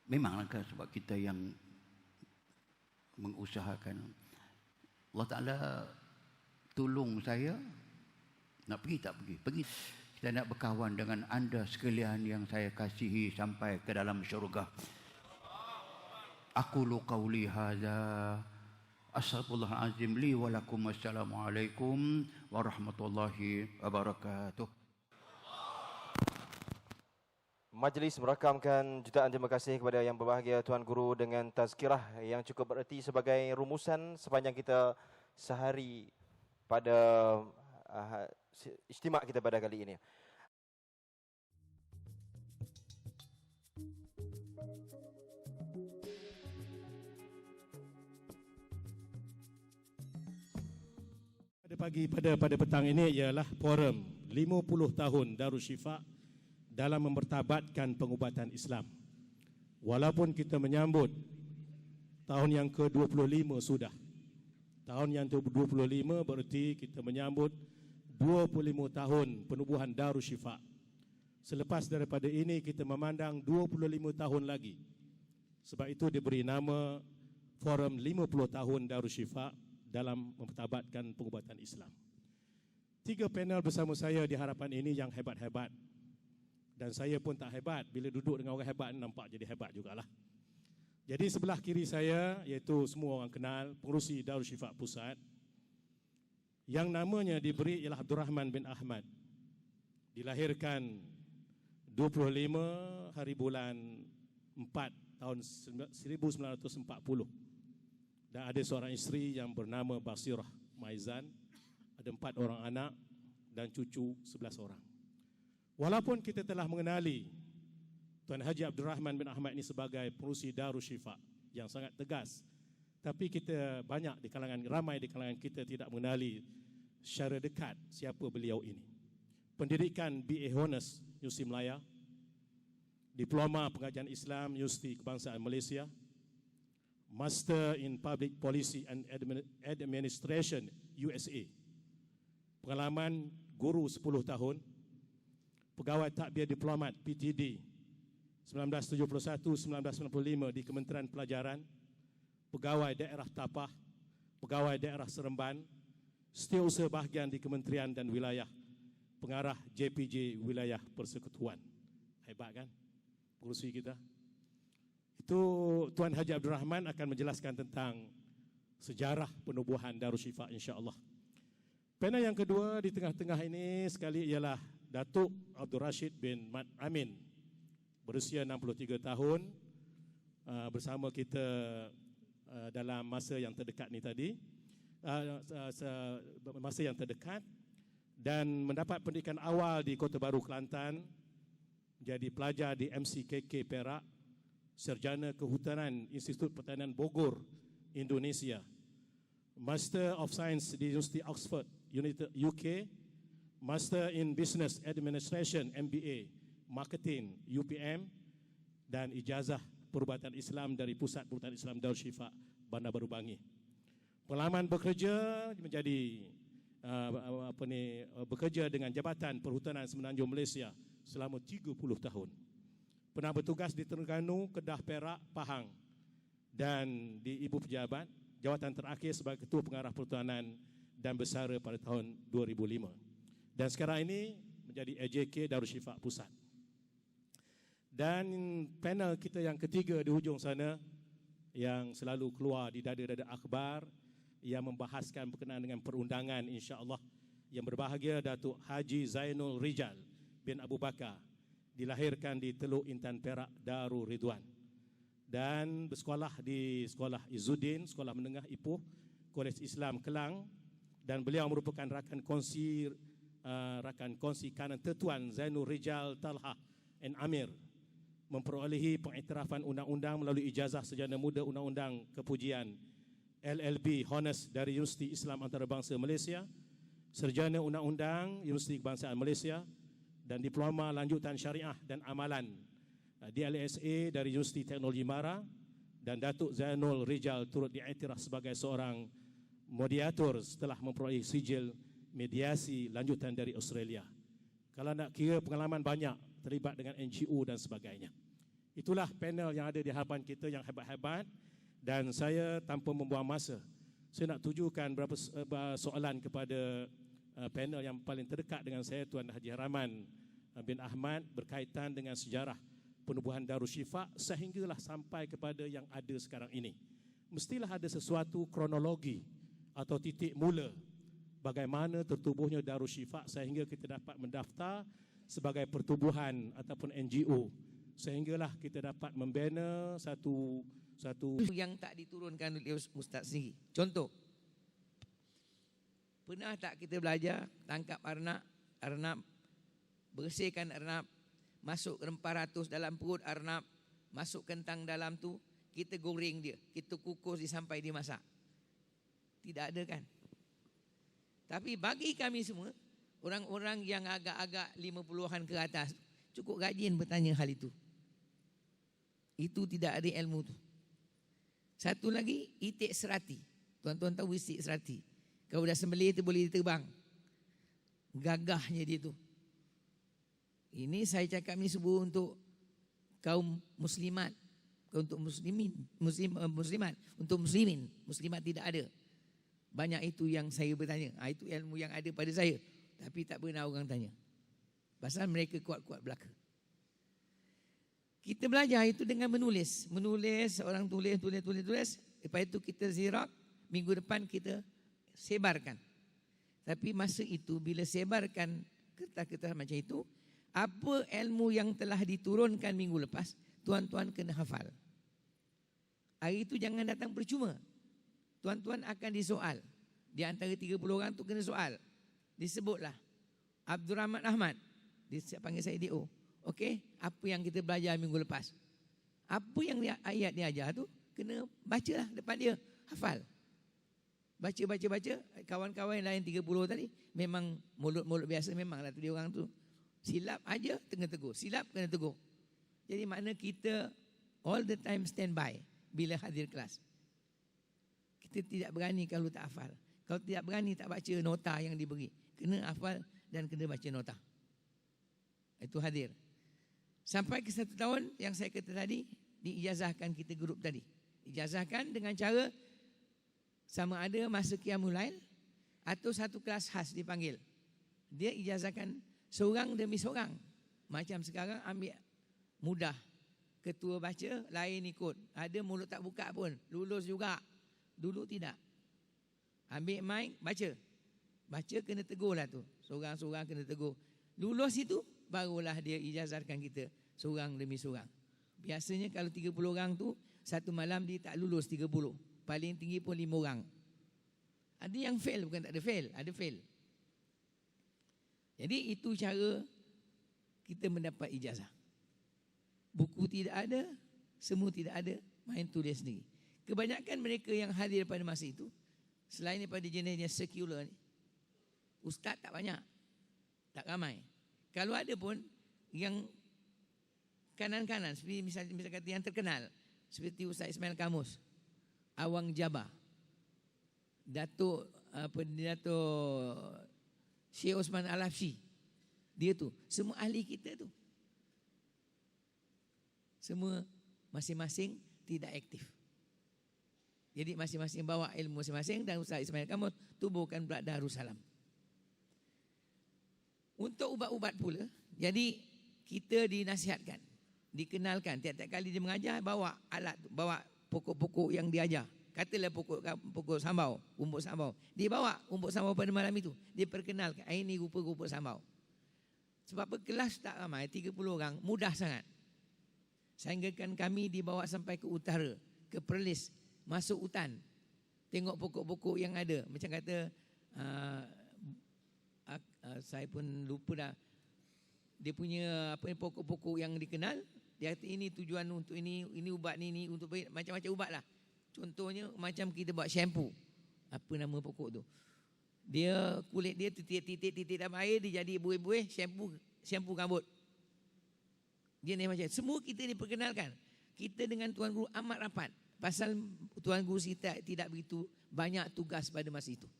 Memanglah kan sebab kita yang mengusahakan. Allah Ta'ala tolong saya. Nak pergi tak pergi? Pergi. Kita nak berkawan dengan anda sekalian yang saya kasihi sampai ke dalam syurga. Aqulu qawli hadza astaghfirullahalazim li wa lakum. Wassalamualaikum warahmatullahi wabarakatuh. Majlis merakamkan jutaan terima kasih kepada yang berbahagia Tuan Guru dengan tazkirah yang cukup bererti sebagai rumusan sepanjang kita sehari pada istimak kita pada kali ini. Pada petang ini ialah forum 50 tahun Darus Syifa dalam mempertabatkan pengubatan Islam. Walaupun kita menyambut tahun yang ke-25 sudah. Tahun yang ke-25 berarti kita menyambut 25 tahun penubuhan Darus Syifa. Selepas daripada ini kita memandang 25 tahun lagi. Sebab itu diberi nama Forum 50 tahun Darus Syifa dalam mempertabatkan pengubatan Islam. 3 panel bersama saya di hadapan ini yang hebat-hebat. Dan saya pun tak hebat. Bila duduk dengan orang hebat nampak jadi hebat jugalah. Jadi sebelah kiri saya, iaitu semua orang kenal, pengerusi Darus Syifa Pusat, yang namanya diberi ialah Abdul Rahman bin Ahmad. Dilahirkan 25 hari bulan 4 tahun 1940. Dan ada seorang isteri yang bernama Basirah Maizan. Ada 4 orang anak dan cucu 11 orang. Walaupun kita telah mengenali Tuan Haji Abdul Rahman bin Ahmad ini sebagai pengerusi Darus Syifa yang sangat tegas, tapi kita ramai di kalangan kita tidak mengenali secara dekat siapa beliau ini. Pendidikan BA Honors Universiti Melaya, Diploma Pengajian Islam Universiti Kebangsaan Malaysia, Master in Public Policy and Administration USA. Pengalaman guru 10 tahun, pegawai takbir diplomat PTD 1971-1995 di Kementerian Pelajaran, pegawai daerah Tapah, pegawai daerah Seremban, setiausaha bahagian di Kementerian dan Wilayah, pengarah JPJ Wilayah Persekutuan. Hebat kan pengerusi kita? Itu Tuan Haji Abdul Rahman akan menjelaskan tentang sejarah penubuhan Darus Syifa insya-Allah. Panel yang kedua di tengah-tengah ini sekali ialah Datuk Abdul Rashid bin Mat Amin, berusia 63 tahun. Bersama kita dalam masa yang terdekat ni tadi, masa yang terdekat, dan mendapat pendidikan awal di Kota Baru, Kelantan, jadi pelajar di MCKK Perak, sarjana kehutanan Institut Pertanian Bogor, Indonesia, Master of Science di University Oxford, UK, Master in Business Administration, MBA, Marketing, UPM, dan ijazah Perubatan Islam dari Pusat Perubatan Islam Darul Shifa, Bandar Baru Bangi. Pengalaman bekerja menjadi bekerja dengan Jabatan Perhutanan Semenanjung Malaysia selama 30 tahun. Pernah bertugas di Terengganu, Kedah, Perak, Pahang, dan di Ibu Pejabat, jawatan terakhir sebagai Ketua Pengarah Perhutanan dan Bersara pada tahun 2005. Dan sekarang ini menjadi AJK Darul Shifa Pusat. Dan panel kita yang ketiga di hujung sana, yang selalu keluar di dada-dada akhbar, yang membahaskan berkenaan dengan perundangan, insya-Allah, yang berbahagia Datuk Haji Zainul Rijal bin Abu Bakar, dilahirkan di Teluk Intan Perak, Darul Ridwan, dan bersekolah di Sekolah Izzuddin, Sekolah Menengah Ipoh, Kolej Islam Kelang, dan beliau merupakan rakan kongsi kanan Tetuan Zainul Rijal Talha and Amir, memperolehi pengiktirafan undang-undang melalui ijazah Sarjana Muda Undang-Undang Kepujian LLB Honors dari Universiti Islam Antarabangsa Malaysia, Sarjana Undang-Undang Universiti Kebangsaan Malaysia, dan Diploma Lanjutan Syariah dan Amalan DLSA dari Universiti Teknologi Mara. Dan Datuk Zainul Rijal turut diiktiraf sebagai seorang mediator setelah memperoleh sijil mediasi lanjutan dari Australia. Kalau nak kira pengalaman banyak, terlibat dengan NGO dan sebagainya. Itulah panel yang ada di hadapan kita yang hebat-hebat, dan saya tanpa membuang masa, saya nak tujukan beberapa soalan kepada panel yang paling terdekat dengan saya, Tuan Haji Rahman bin Ahmad, berkaitan dengan sejarah penubuhan Darul Shifa sehinggalah sampai kepada yang ada sekarang ini. Mestilah ada sesuatu kronologi atau titik mula bagaimana tertubuhnya Darul Shifa sehingga kita dapat mendaftar sebagai pertubuhan ataupun NGO, sehinggalah kita dapat membina satu yang tak diturunkan oleh Ustaz sendiri. Contoh, pernah tak kita belajar tangkap arnab, bersihkan arnab, masuk rempah ratus dalam perut arnab, masuk kentang dalam tu, kita goreng dia, kita kukus dia sampai dia masak. Tidak ada kan? Tapi bagi kami semua, orang-orang yang agak-agak 50-an ke atas, cukup rajin bertanya hal itu. Itu tidak ada ilmu tu. Satu lagi, itik serati. Tuan-tuan tahu itik serati? Kalau dah sembelih tu boleh diterbang. Gagahnya dia tu. Ini saya cakap ni sebuah untuk kaum muslimat, untuk muslimat, untuk muslimin. Muslimat tidak ada. Banyak itu yang saya bertanya. Itu ilmu yang ada pada saya. Tapi tak pernah orang tanya. Pasal mereka kuat-kuat belaka. Kita belajar itu dengan menulis. Menulis, orang tulis. Lepas itu kita zirak. Minggu depan kita sebarkan. Tapi masa itu bila sebarkan kertas-kertas macam itu, apa ilmu yang telah diturunkan minggu lepas, tuan-tuan kena hafal. Hari itu jangan datang percuma. Tuan-tuan akan disoal. Di antara 30 orang tu kena soal. Disebutlah Abdul Rahman Ahmad, dia panggil saya DO. Okey, apa yang kita belajar minggu lepas? Apa yang ayat dia ajar tu kena bacalah depan dia, hafal. Baca. Kawan-kawan lain 30 tadi memang mulut-mulut biasa, memanglah tu dia orang tu. Silap aja kena tegur, silap kena tegur. Jadi makna kita all the time stand by bila hadir kelas. Kita tidak berani kalau tak hafal. Kalau tidak berani tak baca nota yang diberi. Kena hafal dan kena baca nota. Itu hadir. Sampai ke 1 tahun yang saya kata tadi, diijazahkan kita grup tadi. Ijazahkan dengan cara sama ada masa Qiyamul Lail atau satu kelas khas dipanggil. Dia ijazahkan seorang demi seorang. Macam sekarang ambil mudah. Ketua baca, lain ikut. Ada mulut tak buka pun, lulus juga. Dulu tidak. Ambil mic, baca. Baca kena tegur lah tu. Seorang-seorang kena tegur. Lulus itu, barulah dia ijazahkan kita seorang demi seorang. Biasanya kalau 30 orang tu, satu malam dia tak lulus 30. paling tinggi pun 5 orang. Ada yang fail, bukan tak ada fail, ada fail. Jadi itu cara kita mendapat ijazah. Buku tidak ada, semua tidak ada, main tulis sendiri. Kebanyakan mereka yang hadir pada masa itu, selain daripada jenis sekular ni, ustaz tak banyak, tak ramai. Kalau ada pun yang kanan-kanan, seperti misalnya kata yang terkenal, seperti Ustaz Ismail Kamus, Awang Jabbar, Datuk Syekh Osman Al-Hafsi, dia tu, semua ahli kita tu. Semua masing-masing tidak aktif. Jadi masing-masing bawa ilmu masing-masing dan Ustaz Ismail Kamus tubuhkan pula Darussalam. Untuk ubat-ubat pula, jadi kita dinasihatkan, dikenalkan tiap-tiap kali dia mengajar bawa alat, bawa pokok-pokok yang diajar. Katalah pokok sambau, umbuk sambau. Dia bawa umbuk sambau pada malam itu. Dia perkenalkan, ini rupa-rupa sambau. Sebab apa? Kelas tak ramai, 30 orang, mudah sangat. Sehingga kan kami dibawa sampai ke utara, ke Perlis, masuk hutan, tengok pokok-pokok yang ada. Macam kata, saya pun lupa dah, dia punya pokok-pokok yang dikenal. Dia kata ini tujuan untuk ini ubat ni untuk macam-macam ubat lah. Contohnya macam kita buat shampoo. Apa nama pokok tu? Dia kulit dia titik dalam air, dia jadi buih-buih, shampoo rambut. Dia ni macam semua kita diperkenalkan. Kita dengan Tuan Guru amat rapat. Pasal Tuan Guru kita tidak begitu banyak tugas pada masa itu.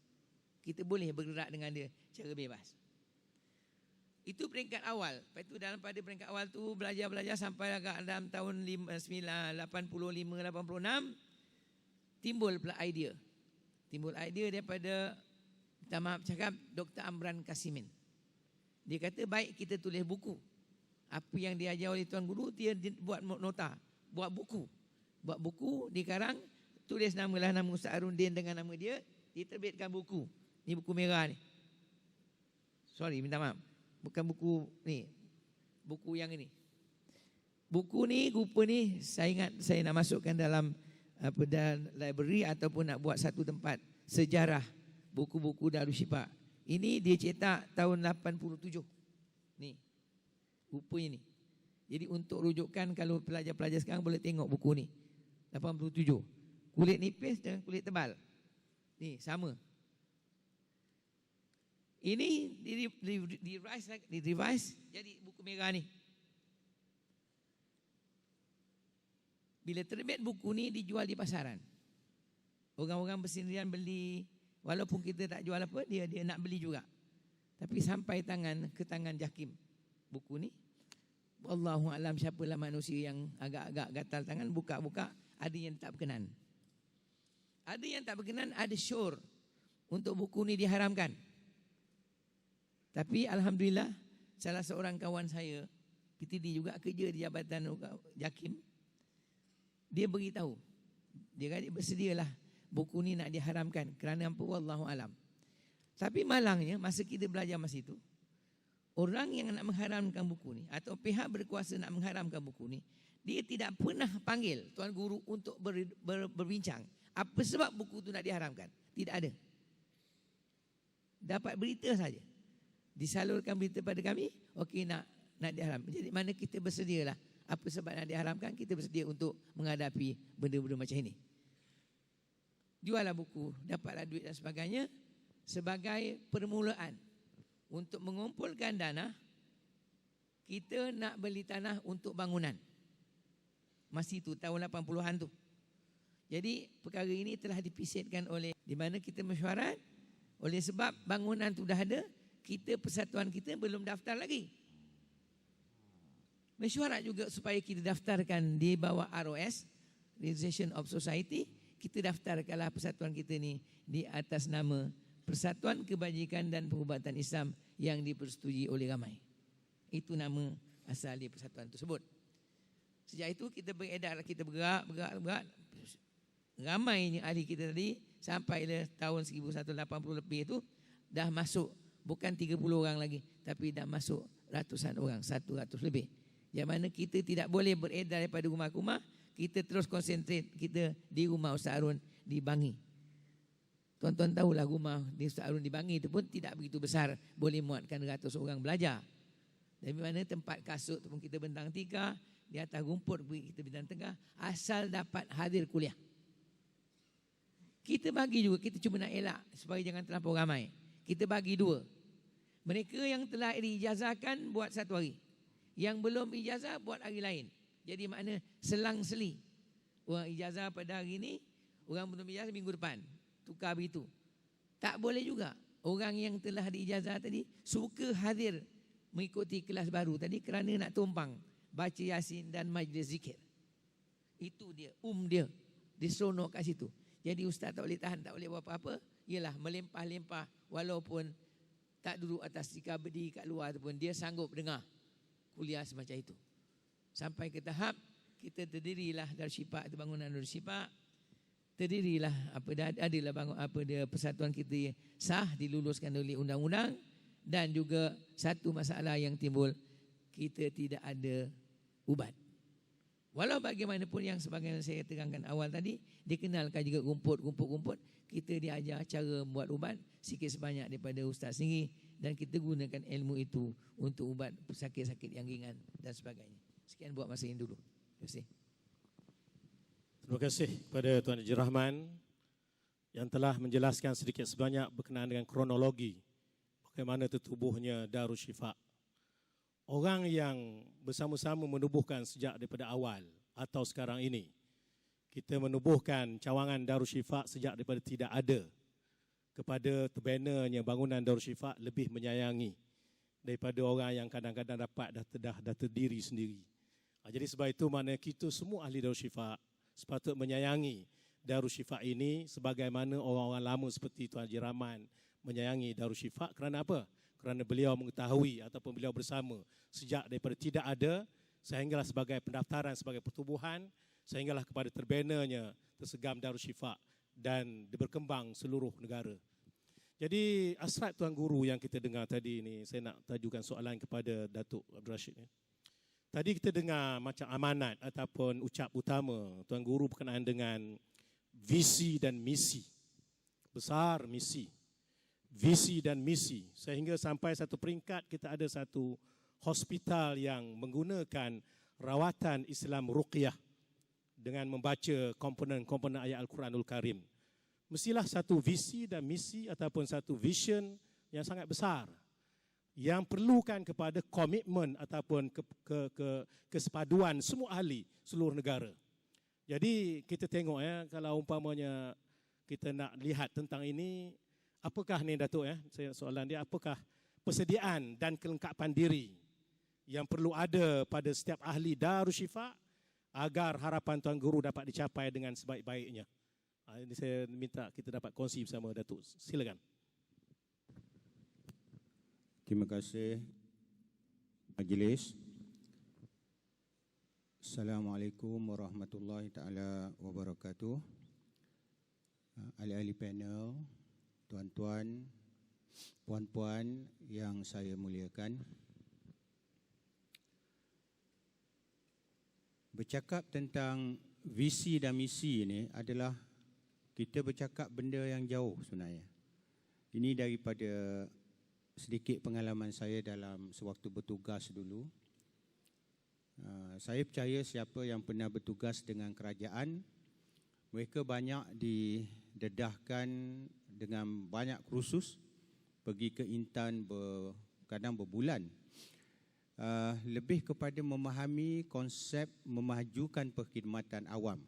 Kita boleh bergerak dengan dia secara bebas. Itu peringkat awal. Lepas itu pada peringkat awal tu belajar sampai agak dalam tahun 85-86 timbul pula idea. Timbul idea daripada, minta maaf cakap, Dr. Amran Kasimin. Dia kata baik kita tulis buku. Apa yang diajar oleh Tuan Guru, dia buat nota, buat buku. Buat buku, dikarang, tulis nama Ustaz Arundin dengan nama dia, diterbitkan buku. Ni buku merah ni. Sorry, minta maaf. Bukan buku ni. Buku yang ini. Buku ni, rupa ni, saya ingat saya nak masukkan dalam dalam library ataupun nak buat satu tempat sejarah buku-buku Darushifa. Ini dia cetak tahun 87. Ni. Rupa ini. Jadi untuk rujukan, kalau pelajar-pelajar sekarang boleh tengok buku ni. 87. Kulit nipis dengan kulit tebal. Ni sama. Ini di revise jadi buku merah ni. Bila terbit buku ni dijual di pasaran. Orang-orang bersendirian beli, walaupun kita tak jual apa, dia nak beli juga. Tapi sampai ke tangan Jakim buku ni. Wallahu alam siapalah manusia yang agak-agak gatal tangan, buka-buka, ada yang tak berkenan. Ada yang tak berkenan, ada syur untuk buku ni diharamkan. Tapi alhamdulillah, salah seorang kawan saya, PTD juga, kerja di Jabatan Jakim, dia beritahu, dia kata bersedialah buku ni nak diharamkan kerana apa, wallahu alam. Tapi malangnya masa kita belajar masa itu, orang yang nak mengharamkan buku ni atau pihak berkuasa nak mengharamkan buku ni, dia tidak pernah panggil Tuan Guru untuk berbincang apa sebab buku tu nak diharamkan. Tidak ada. Dapat berita saja. Disalurkan berita pada kami, okey nak diharamkan. Jadi mana kita bersedialah. Apa sebab nak diharamkan, kita bersedia untuk menghadapi benda-benda macam ini. Jualah buku, dapatlah duit dan sebagainya sebagai permulaan untuk mengumpulkan dana. Kita nak beli tanah untuk bangunan. Masih itu tahun 80-an tu. Jadi perkara ini telah dipisitkan oleh, di mana kita mesyuarat, oleh sebab bangunan tu dah ada, kita persatuan kita belum daftar lagi. Mesyuarat juga supaya kita daftarkan di bawah ROS, Registration of Society. Kita daftarkanlah persatuan kita ni di atas nama Persatuan Kebajikan dan Perubatan Islam yang dipersetujui oleh ramai. Itu nama asal di persatuan tersebut. Sejak itu kita beredar, kita bergerak. Ramainya ahli kita tadi, sampailah tahun 1180 lebih itu, dah masuk, bukan 30 orang lagi, tapi dah masuk ratusan orang, 100 lebih. Yang mana kita tidak boleh beredar daripada rumah-rumah kita terus konsentrate kita di rumah Ustaz Harun di Bangi. Tuan-tuan tahulah rumah di Ustaz Harun di Bangi itu pun tidak begitu besar, boleh muatkan 100 orang belajar. Dari mana tempat kasut pun kita bentang 3, di atas rumput pun kita bentang tengah, asal dapat hadir kuliah. Kita bagi juga, kita cuma nak elak supaya jangan terlampau ramai. Kita bagi 2. Mereka yang telah diijazahkan buat 1 hari. Yang belum ijazah buat hari lain. Jadi makna selang-seli. Orang ijazah pada hari ini, orang belum ijazah minggu depan. Tukar begitu. Tak boleh juga. Orang yang telah diijazah tadi suka hadir mengikuti kelas baru tadi kerana nak tumpang baca Yasin dan majlis zikir. Itu dia, dia. Diseronok kat situ. Jadi ustaz tak boleh tahan, tak boleh buat apa-apa. Ialah melempah-lempah walaupun tak duduk atas tikar berdiri kat luar tu pun dia sanggup dengar kuliah semacam itu. Sampai ke tahap kita terdirilah Darussyifa, itu bangunan Darussyifa. Terdirilah adalah bangun dia persatuan kita sah diluluskan oleh undang-undang, dan juga satu masalah yang timbul, kita tidak ada ubat. Walau bagaimanapun yang sebagaimana saya terangkan awal tadi, dikenalkan juga rumput, kita diajar cara membuat ubat sikit sebanyak daripada ustaz sendiri, dan kita gunakan ilmu itu untuk ubat sakit-sakit yang ringan dan sebagainya. Sekian buat masa ini dulu. Terima kasih. Terima kasih kepada Tuan Haji Rahman yang telah menjelaskan sedikit sebanyak berkenaan dengan kronologi bagaimana tertubuhnya Darussyifa. Orang yang bersama-sama menubuhkan sejak daripada awal atau sekarang ini. Kita menubuhkan cawangan Darussyifa sejak daripada tidak ada kepada terbenarnya bangunan Darussyifa lebih menyayangi daripada orang yang kadang-kadang dah terdiri sendiri. Jadi sebab itu maknanya kita semua ahli Darussyifa sepatut menyayangi Darussyifa ini sebagaimana orang-orang lama seperti Tuan Haji Rahman menyayangi Darussyifa. Kerana apa? Kerana beliau mengetahui ataupun beliau bersama sejak daripada tidak ada sehinggalah sebagai pendaftaran sebagai pertubuhan, sehinggalah kepada terbenarnya tersegam Darussyifa dan berkembang seluruh negara. Jadi asrat Tuan Guru yang kita dengar tadi ini, saya nak tajukan soalan kepada Datuk Abdul Rashid. Tadi kita dengar macam amanat ataupun ucap utama Tuan Guru berkenaan dengan visi dan misi. Besar misi. Visi dan misi. Sehingga sampai satu peringkat kita ada satu hospital yang menggunakan rawatan Islam Ruqyah dengan membaca komponen-komponen ayat Al-Quranul Karim. Mestilah satu visi dan misi ataupun satu vision yang sangat besar yang perlukan kepada komitmen ataupun kesepaduan semua ahli seluruh negara. Jadi kita tengok kalau umpamanya kita nak lihat tentang ini, apakah ni Datuk soalan dia, apakah persediaan dan kelengkapan diri yang perlu ada pada setiap ahli Darussyifa agar harapan Tuan Guru dapat dicapai dengan sebaik-baiknya. Ini saya minta kita dapat kongsi bersama Datuk. Silakan. Terima kasih majlis. Assalamualaikum warahmatullahi taala wabarakatuh. Ahli-ahli panel, tuan-tuan, puan-puan yang saya muliakan. Bercakap tentang visi dan misi ini adalah kita bercakap benda yang jauh sebenarnya. Ini daripada sedikit pengalaman saya dalam sewaktu bertugas dulu. Saya percaya siapa yang pernah bertugas dengan kerajaan, mereka banyak didedahkan dengan banyak kursus, pergi ke Intan kadang berbulan. Lebih kepada memahami konsep memajukan perkhidmatan awam.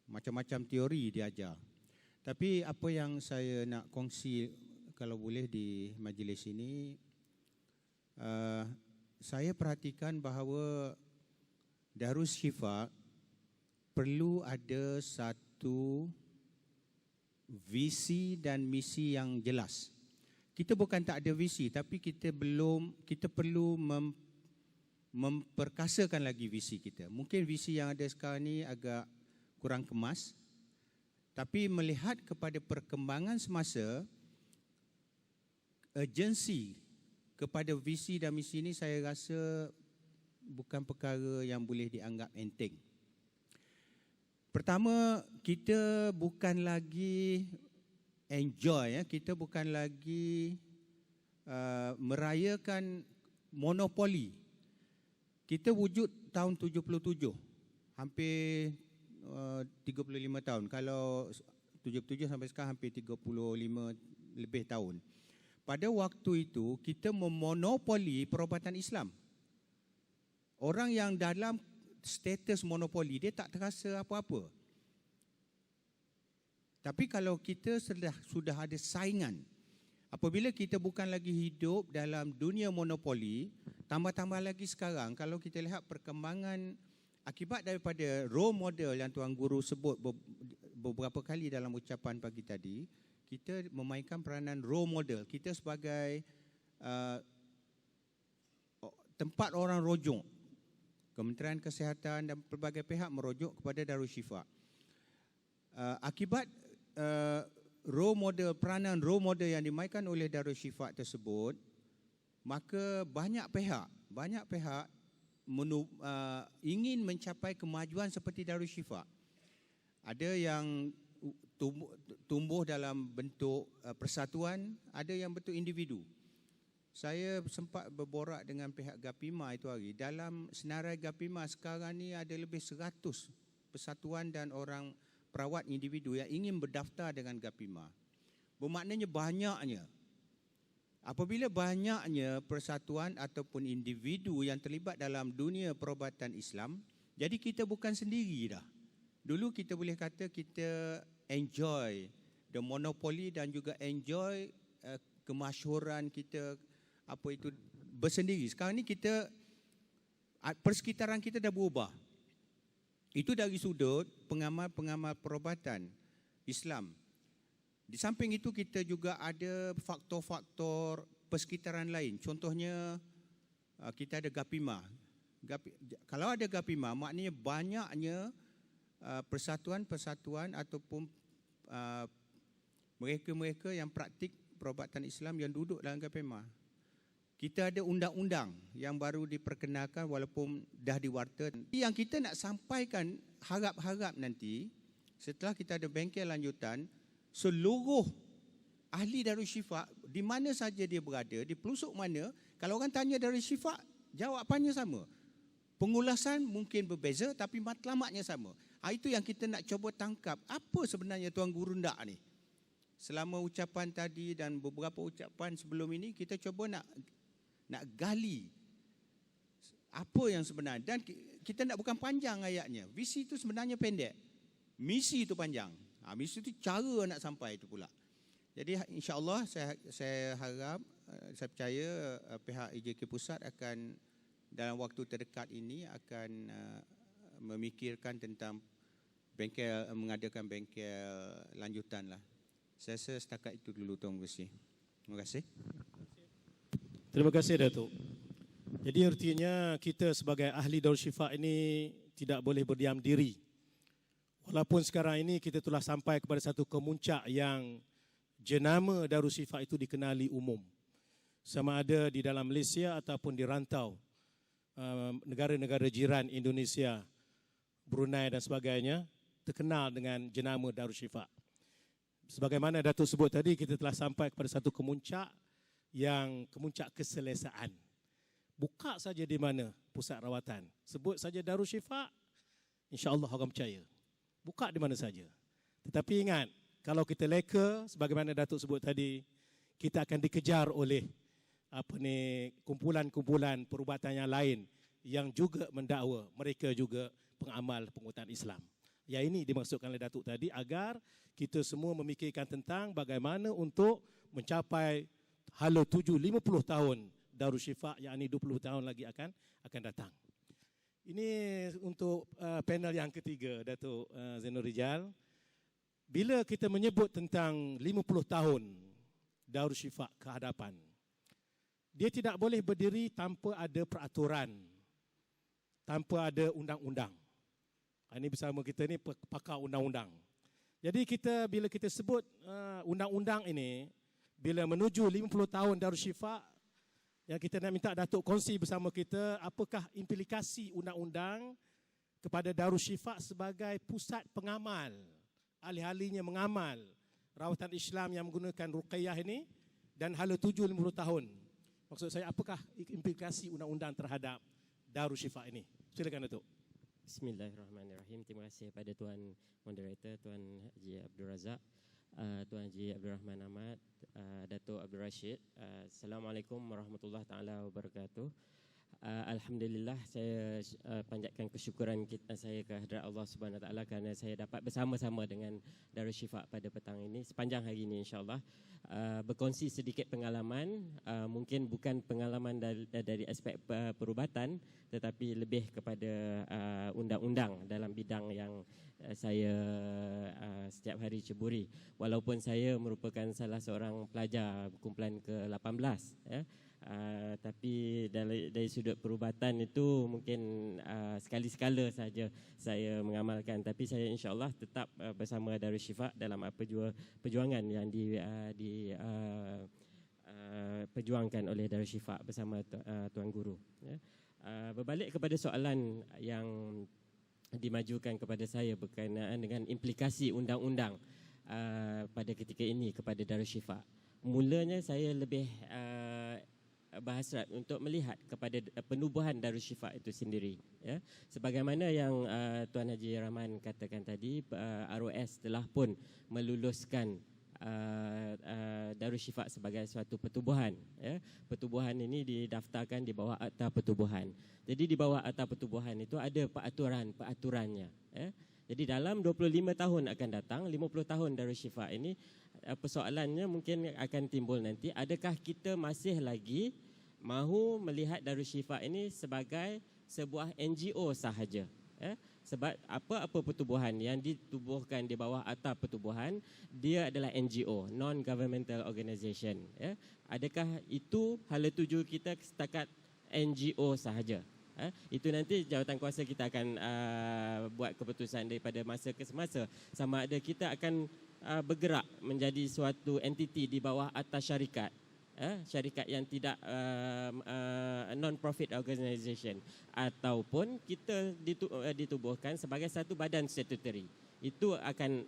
Macam-macam teori diajar. Tapi apa yang saya nak kongsi kalau boleh di majlis ini, saya perhatikan bahawa Darussyifa perlu ada satu visi dan misi yang jelas. Kita bukan tak ada visi, tapi kita perlu memperkasakan lagi visi kita. Mungkin visi yang ada sekarang ni agak kurang kemas, tapi melihat kepada perkembangan semasa, urgensi kepada visi dan misi ini saya rasa bukan perkara yang boleh dianggap enteng. Pertama, kita bukan lagi enjoy, kita bukan lagi merayakan monopoli. Kita wujud tahun 77, hampir 35 tahun. Kalau 77 sampai sekarang hampir 35 lebih tahun. Pada waktu itu, kita memonopoli perubatan Islam. Orang yang dalam status monopoli, dia tak terasa apa-apa. Tapi kalau kita sudah ada saingan, apabila kita bukan lagi hidup dalam dunia monopoli, tambah-tambah lagi sekarang, kalau kita lihat perkembangan akibat daripada role model yang Tuan Guru sebut beberapa kali dalam ucapan pagi tadi, kita memainkan peranan role model. Kita sebagai tempat orang rujuk, Kementerian Kesihatan dan pelbagai pihak merujuk kepada Darul Shifa. Akibat peranan role model yang dimainkan oleh Darul Shifa tersebut, maka banyak pihak ingin mencapai kemajuan seperti Darul Shifa. Ada yang tumbuh dalam bentuk persatuan, ada yang bentuk individu. Saya sempat berborak dengan pihak Gapima itu hari. Dalam senarai Gapima sekarang ni ada lebih 100 persatuan dan orang perawat individu yang ingin berdaftar dengan Gapima. Bermaknanya banyaknya. Apabila banyaknya persatuan ataupun individu yang terlibat dalam dunia perubatan Islam, jadi kita bukan sendiri dah. Dulu kita boleh kata kita enjoy the monopoly dan juga enjoy kemasyhuran kita, apa itu, bersendiri. Sekarang ni kita, persekitaran kita dah berubah. Itu dari sudut pengamal-pengamal perubatan Islam. Di samping itu kita juga ada faktor-faktor persekitaran lain. Contohnya kita ada Gapima. Kalau ada Gapima, maknanya banyaknya persatuan-persatuan ataupun mereka-mereka yang praktik perubatan Islam yang duduk dalam Gapima. Kita ada undang-undang yang baru diperkenalkan walaupun dah diwarta. Yang kita nak sampaikan harap-harap nanti, setelah kita ada bengkel lanjutan, seluruh ahli Darul Shifa, di mana saja dia berada, di pelosok mana, kalau orang tanya Darul Shifa, jawapannya sama. Pengulasan mungkin berbeza tapi matlamatnya sama. Itu yang kita nak cuba tangkap. Apa sebenarnya Tuan Guru nak ni? Selama ucapan tadi dan beberapa ucapan sebelum ini, kita cuba nak gali apa yang sebenar. Dan kita nak bukan panjang ayatnya. Visi itu sebenarnya pendek. Misi itu panjang. Misi itu cara nak sampai itu pula. Jadi insya-Allah saya harap, saya percaya pihak IJK Pusat akan dalam waktu terdekat ini akan memikirkan tentang mengadakan bengkel lanjutan lah. Saya rasa setakat itu dulu Tuan Gusti. Terima kasih. Terima kasih Datuk. Jadi artinya kita sebagai ahli Darul Shifa ini tidak boleh berdiam diri. Walaupun sekarang ini kita telah sampai kepada satu kemuncak yang jenama Darul Shifa itu dikenali umum. Sama ada di dalam Malaysia ataupun di rantau negara-negara jiran Indonesia, Brunei dan sebagainya, terkenal dengan jenama Darul Shifa. Sebagaimana Datuk sebut tadi, kita telah sampai kepada satu kemuncak keselesaan. Buka saja di mana pusat rawatan, sebut saja Darul Shifa, insya-Allah orang percaya. Buka di mana saja. Tetapi ingat, kalau kita leka sebagaimana Datuk sebut tadi, kita akan dikejar oleh kumpulan-kumpulan perubatan yang lain yang juga mendakwa mereka juga pengamal penguatan Islam. Yang ini dimaksudkan oleh Datuk tadi, agar kita semua memikirkan tentang bagaimana untuk mencapai hala 50 tahun Darul Shifa, yakni 20 tahun lagi akan datang. Ini untuk panel yang ketiga, Datuk Zainul Rijal. Bila kita menyebut tentang 50 tahun Darul Shifa ke hadapan, dia tidak boleh berdiri tanpa ada peraturan, tanpa ada undang-undang. Ini bersama kita ni pakar undang-undang. Jadi bila kita sebut undang-undang ini, bila menuju 50 tahun Darul Shifa, yang kita nak minta Datuk kongsi bersama kita, apakah implikasi undang-undang kepada Darusshifa sebagai pusat pengamal, ahli-ahlinya mengamal rawatan Islam yang menggunakan ruqyah ini, dan hala tuju 50 tahun. Maksud saya, apakah implikasi undang-undang terhadap Darusshifa ini? Silakan Datuk. Bismillahirrahmanirrahim. Terima kasih kepada Tuan Moderator, Tuan Haji Abdul Razak, Tuan Haji Abdul Rahman Ahmad, Datuk Abdul Rashid. Assalamualaikum warahmatullahi taala wabarakatuh. Alhamdulillah, saya panjatkan kesyukuran saya kehadrat Allah Subhanahu Wa Taala kerana saya dapat bersama-sama dengan Darusshifa pada petang ini, sepanjang hari ini insya-Allah, berkongsi sedikit pengalaman, mungkin bukan pengalaman dari aspek perubatan, tetapi lebih kepada undang-undang dalam bidang yang saya setiap hari ceburi. Walaupun saya merupakan salah seorang pelajar kumpulan ke-18, ya. Tapi dari sudut perubatan itu mungkin sekali-sekala saja saya mengamalkan, tapi saya insya-Allah tetap bersama Darusshifa dalam perjuangan yang perjuangkan oleh Darusshifa bersama Tuan Guru, ya. Berbalik kepada soalan yang dimajukan kepada saya berkenaan dengan implikasi undang-undang pada ketika ini kepada Darusshifa. Mulanya saya lebih berhasrat untuk melihat kepada penubuhan Darusshifa itu sendiri, ya. Sebagaimana yang Tuan Haji Rahman katakan tadi, ROS telah pun meluluskan Darusshifa sebagai suatu pertubuhan, ya. Pertubuhan ini didaftarkan di bawah Akta Pertubuhan. Jadi di bawah Akta Pertubuhan itu ada peraturannya, ya. Jadi dalam 25 tahun akan datang, 50 tahun Darusshifa ini, persoalannya mungkin akan timbul nanti, adakah kita masih lagi mahu melihat Darusshifa ini sebagai sebuah NGO sahaja, sebab apa-apa pertubuhan yang ditubuhkan di bawah Akta Pertubuhan, dia adalah NGO, non-governmental organisation, ya. Adakah itu hala tuju kita setakat NGO sahaja? Itu nanti jawatankuasa kita akan buat keputusan daripada masa ke semasa, sama ada kita akan bergerak menjadi suatu entiti di bawah atas syarikat, syarikat yang tidak non-profit organisation, ataupun kita ditubuhkan sebagai satu badan statutory. Itu akan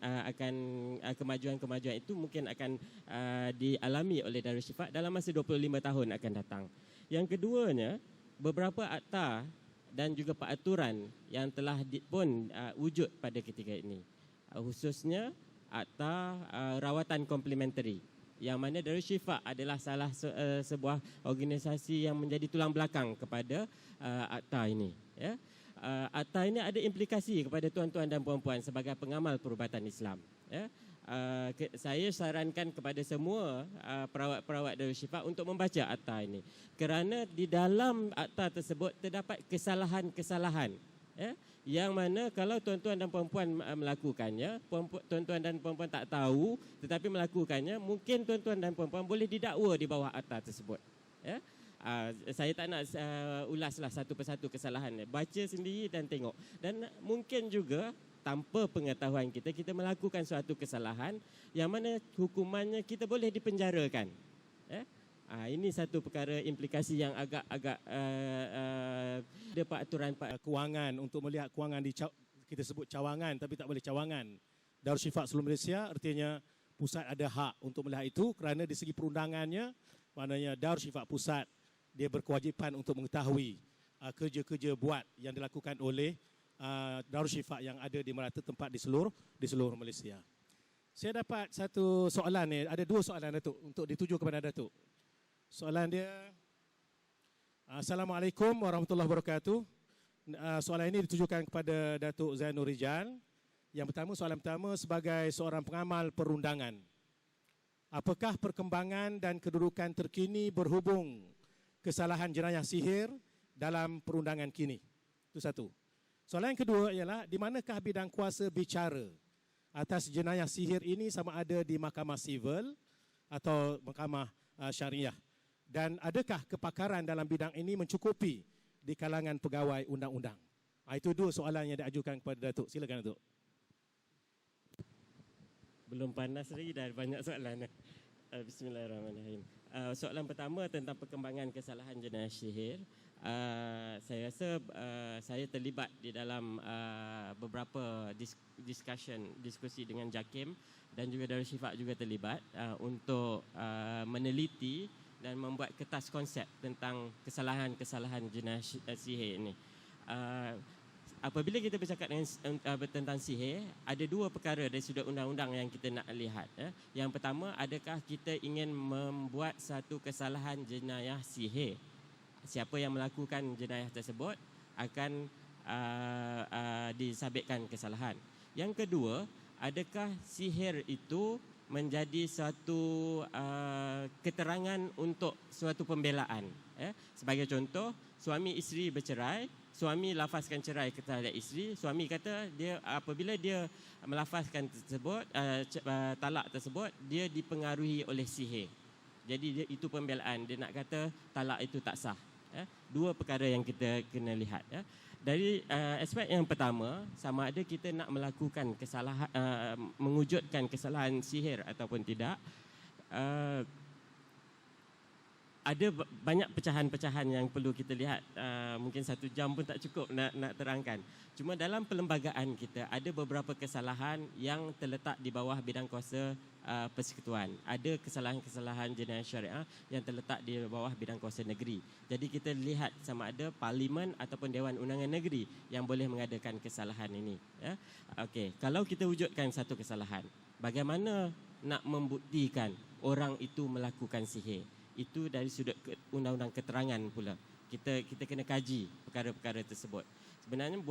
kemajuan-kemajuan itu mungkin akan dialami oleh Darusshifa dalam masa 25 tahun akan datang. Yang keduanya, beberapa akta dan juga peraturan yang telah pun wujud pada ketika ini, khususnya akta rawatan komplementari, yang mana Darusshifa adalah salah sebuah organisasi yang menjadi tulang belakang kepada akta ini, ya. Akta ini ada implikasi kepada tuan-tuan dan puan-puan sebagai pengamal perubatan Islam, ya. Saya sarankan kepada semua perawat-perawat Darusshifa untuk membaca akta ini, kerana di dalam akta tersebut terdapat kesalahan-kesalahan, ya, yang mana kalau tuan-tuan dan puan-puan melakukannya, tuan-tuan dan puan-puan tak tahu tetapi melakukannya, mungkin tuan-tuan dan puan-puan boleh didakwa di bawah akta tersebut, ya. Saya tak nak ulaslah satu persatu kesalahannya, baca sendiri dan tengok. Dan mungkin juga tanpa pengetahuan kita melakukan suatu kesalahan yang mana hukumannya kita boleh dipenjarakan, ya. Ini satu perkara implikasi yang agak ada peraturan Kewangan, untuk melihat kewangan kita sebut cawangan, tapi tak boleh cawangan. Darusshifa seluruh Malaysia, artinya pusat ada hak untuk melihat itu, kerana di segi perundangannya, maknanya Darusshifa pusat dia berkewajipan untuk mengetahui kerja-kerja buat yang dilakukan oleh Darusshifa yang ada di merata tempat di seluruh Malaysia. Saya dapat satu soalan ni, ada dua soalan Datuk untuk dituju kepada Datuk. Soalan dia, Assalamualaikum warahmatullahi wabarakatuh. Soalan ini ditujukan kepada Datuk Zainul Rijal. Yang pertama, soalan pertama, sebagai seorang pengamal perundangan, apakah perkembangan dan kedudukan terkini berhubung kesalahan jenayah sihir dalam perundangan kini? Itu satu. Soalan yang kedua ialah, di manakah bidang kuasa bicara atas jenayah sihir ini, sama ada di mahkamah sivil atau mahkamah syariah? Dan adakah kepakaran dalam bidang ini mencukupi di kalangan pegawai undang-undang? Itu dua soalan yang diajukan kepada Datuk. Silakan Datuk. Belum panas lagi dah banyak soalan. Bismillahirrahmanirrahim. Soalan pertama tentang perkembangan kesalahan jenayah sihir. saya rasa saya terlibat di dalam beberapa diskusi dengan JAKIM dan juga Darul Shifa juga terlibat untuk meneliti dan membuat kertas konsep tentang kesalahan-kesalahan jenayah sihir ini. Apabila kita bercakap tentang sihir, ada dua perkara dari sudut undang-undang yang kita nak lihat. Yang pertama, adakah kita ingin membuat satu kesalahan jenayah sihir? Siapa yang melakukan jenayah tersebut akan disabitkan kesalahan. Yang kedua, adakah sihir itu menjadi suatu keterangan untuk suatu pembelaan? Sebagai contoh, suami isteri bercerai, suami lafazkan cerai kepada isteri, suami kata dia apabila dia melafazkan tersebut talak tersebut, dia dipengaruhi oleh sihir. Jadi itu pembelaan, dia nak kata talak itu tak sah. Dua perkara yang kita kena lihat. Dari aspek yang pertama, sama ada kita nak melakukan kesalahan, mewujudkan kesalahan sihir ataupun tidak, ada banyak pecahan-pecahan yang perlu kita lihat. Mungkin 1 jam pun tak cukup nak terangkan. Cuma dalam perlembagaan kita ada beberapa kesalahan yang terletak di bawah bidang kuasa persekutuan. Ada kesalahan-kesalahan jenayah syariah yang terletak di bawah bidang kuasa negeri. Jadi kita lihat sama ada parlimen ataupun Dewan Undangan Negeri yang boleh mengadakan kesalahan ini. Okey, kalau kita wujudkan satu kesalahan, bagaimana nak membuktikan orang itu melakukan sihir? Itu dari sudut undang-undang keterangan pula. Kita kena kaji perkara-perkara tersebut. Sebenarnya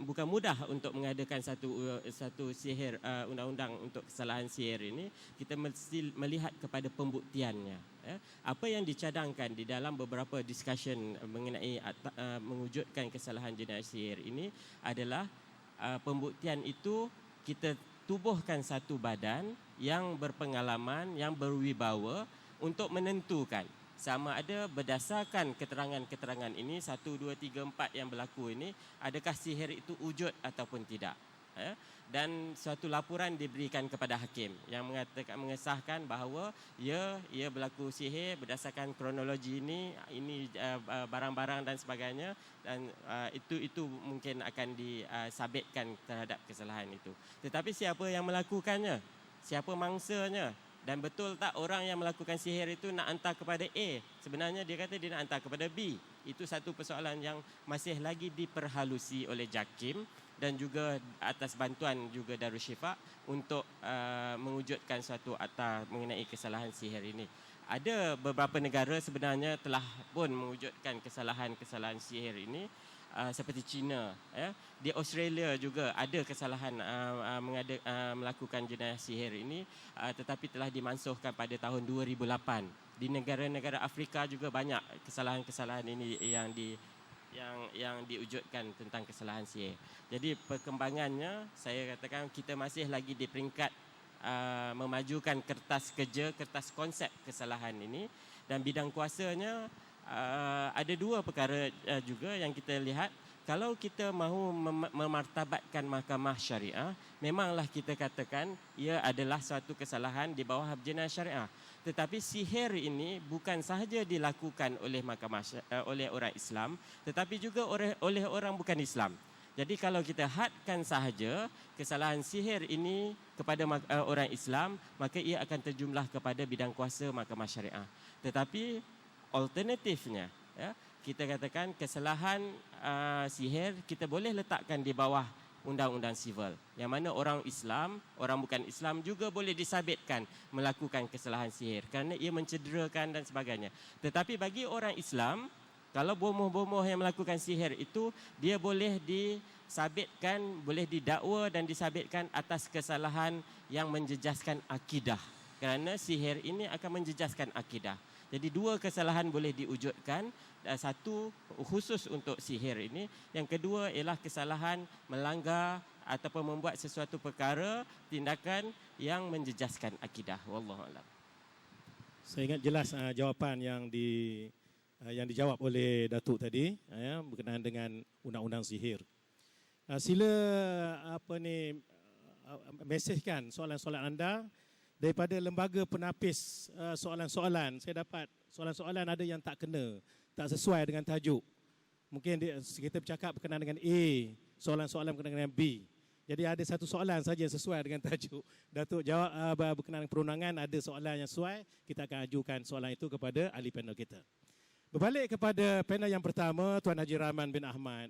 bukan mudah untuk mengadakan satu sihir, undang-undang untuk kesalahan sihir ini. Kita mesti melihat kepada pembuktiannya. Apa yang dicadangkan di dalam beberapa discussion mengenai mewujudkan kesalahan jenayah sihir ini adalah pembuktian itu kita tubuhkan satu badan yang berpengalaman, yang berwibawa untuk menentukan sama ada berdasarkan keterangan-keterangan ini 1, 2, 3, 4 yang berlaku ini, adakah sihir itu wujud ataupun tidak. Dan suatu laporan diberikan kepada hakim yang mengatakan, mengesahkan bahawa ia berlaku sihir berdasarkan kronologi ini barang-barang dan sebagainya, dan itu mungkin akan disabitkan terhadap kesalahan itu. Tetapi siapa yang melakukannya? Siapa mangsanya? Dan betul tak orang yang melakukan sihir itu nak hantar kepada A? Sebenarnya dia kata dia nak hantar kepada B. Itu satu persoalan yang masih lagi diperhalusi oleh JAKIM dan juga atas bantuan juga Darul Shifa untuk mewujudkan suatu akta mengenai kesalahan sihir ini. Ada beberapa negara sebenarnya telah pun mewujudkan kesalahan-kesalahan sihir ini. Seperti China, di Australia juga ada kesalahan melakukan jenayah sihir ini, tetapi telah dimansuhkan pada tahun 2008. Di negara-negara Afrika juga banyak kesalahan-kesalahan ini yang diwujudkan tentang kesalahan sihir. Jadi perkembangannya, saya katakan kita masih lagi di peringkat memajukan kertas kerja, kertas konsep kesalahan ini, dan bidang kuasanya ada dua perkara juga yang kita lihat. Kalau kita mahu memartabatkan mahkamah syariah, memanglah kita katakan ia adalah suatu kesalahan di bawah jenayah syariah. Tetapi sihir ini bukan sahaja dilakukan oleh oleh orang Islam, tetapi juga oleh orang bukan Islam. Jadi kalau kita hadkan sahaja kesalahan sihir ini kepada orang Islam, maka ia akan terjumlah kepada bidang kuasa mahkamah syariah. Tetapi alternatifnya, kita katakan kesalahan sihir kita boleh letakkan di bawah undang-undang sivil, yang mana orang Islam, orang bukan Islam juga boleh disabitkan melakukan kesalahan sihir kerana ia mencederakan dan sebagainya. Tetapi bagi orang Islam, kalau bomoh-bomoh yang melakukan sihir itu, dia boleh disabitkan, boleh didakwa dan disabitkan atas kesalahan yang menjejaskan akidah, kerana sihir ini akan menjejaskan akidah. Jadi dua kesalahan boleh diwujudkan, satu khusus untuk sihir ini, yang kedua ialah kesalahan melanggar ataupun membuat sesuatu perkara, tindakan yang menjejaskan akidah. Wallahualam. Saya ingat jelas jawapan yang dijawab oleh Datuk tadi berkenaan dengan undang-undang sihir. Sila mesejkan soalan-soalan anda daripada lembaga penapis soalan-soalan. Saya dapat soalan-soalan ada yang tak kena, tak sesuai dengan tajuk. Mungkin kita bercakap berkenaan dengan A, soalan-soalan berkenaan dengan B. Jadi ada satu soalan saja yang sesuai dengan tajuk. Datuk jawab berkenaan dengan perundangan, ada soalan yang sesuai, kita akan ajukan soalan itu kepada ahli panel kita. Berbalik kepada panel yang pertama, Tuan Haji Rahman bin Ahmad,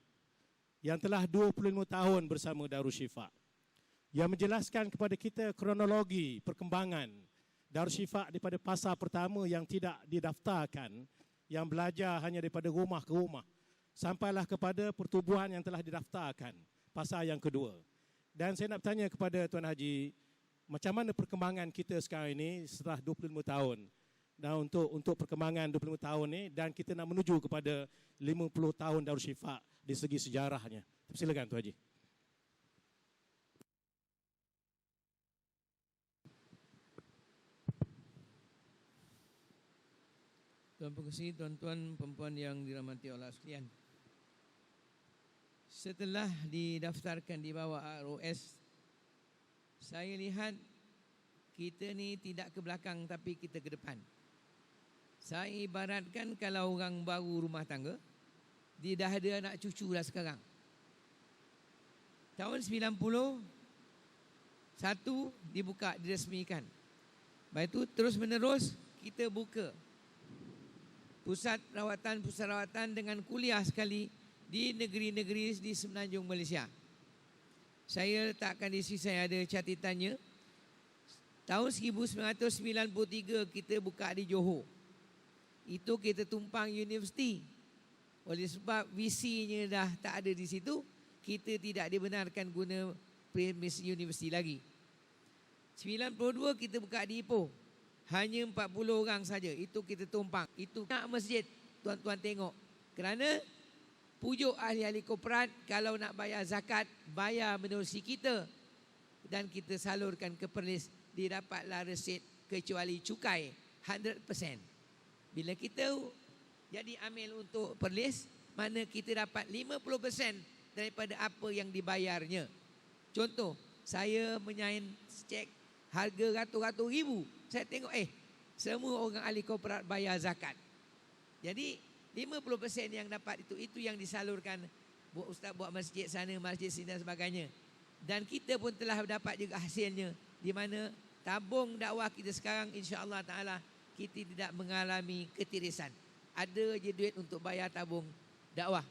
yang telah 25 tahun bersama Darusshifa, yang menjelaskan kepada kita kronologi perkembangan Darusshifa daripada fasa pertama yang tidak didaftarkan, yang belajar hanya daripada rumah ke rumah, sampailah kepada pertubuhan yang telah didaftarkan, fasa yang kedua. Dan saya nak bertanya kepada Tuan Haji, macam mana perkembangan kita sekarang ini setelah 25 tahun? Dan untuk perkembangan 25 tahun ini, dan kita nak menuju kepada 50 tahun Darusshifa di segi sejarahnya. Silakan Tuan Haji. Tuan Pengerusi, tuan-tuan, perempuan yang dirahmati Allah sekalian. Setelah didaftarkan di bawah ROS, saya lihat kita ni tidak ke belakang tapi kita ke depan. Saya ibaratkan kalau orang baru rumah tangga, dia dah ada anak cucu dah sekarang. Tahun 90, satu dibuka, diresmikan. Lepas itu terus menerus kita buka pusat rawatan dengan kuliah sekali di negeri-negeri di semenanjung Malaysia. Saya letakkan di sini, saya ada catatannya. Tahun 1993 kita buka di Johor. Itu kita tumpang universiti. Oleh sebab VC-nya dah tak ada di situ, kita tidak dibenarkan guna premis universiti lagi. 92 kita buka di Ipoh. Hanya 40 orang saja. Itu kita tumpang. Itu nak masjid. Tuan-tuan tengok. Kerana pujuk ahli-ahli korporat, kalau nak bayar zakat, bayar menerusi kita. Dan kita salurkan ke Perlis. Dia dapatlah resit kecuali cukai 100%. Bila kita jadi amil untuk Perlis, mana kita dapat 50% daripada apa yang dibayarnya. Contoh, saya menyain cek harga ratus-ratus ribu. Saya tengok semua orang ahli korporat bayar zakat. Jadi 50% yang dapat itu yang disalurkan buat ustaz buat masjid sana, masjid sini dan sebagainya. Dan kita pun telah dapat juga hasilnya, di mana tabung dakwah kita sekarang insya-Allah taala kita tidak mengalami ketirisan. Ada je duit untuk bayar tabung dakwah.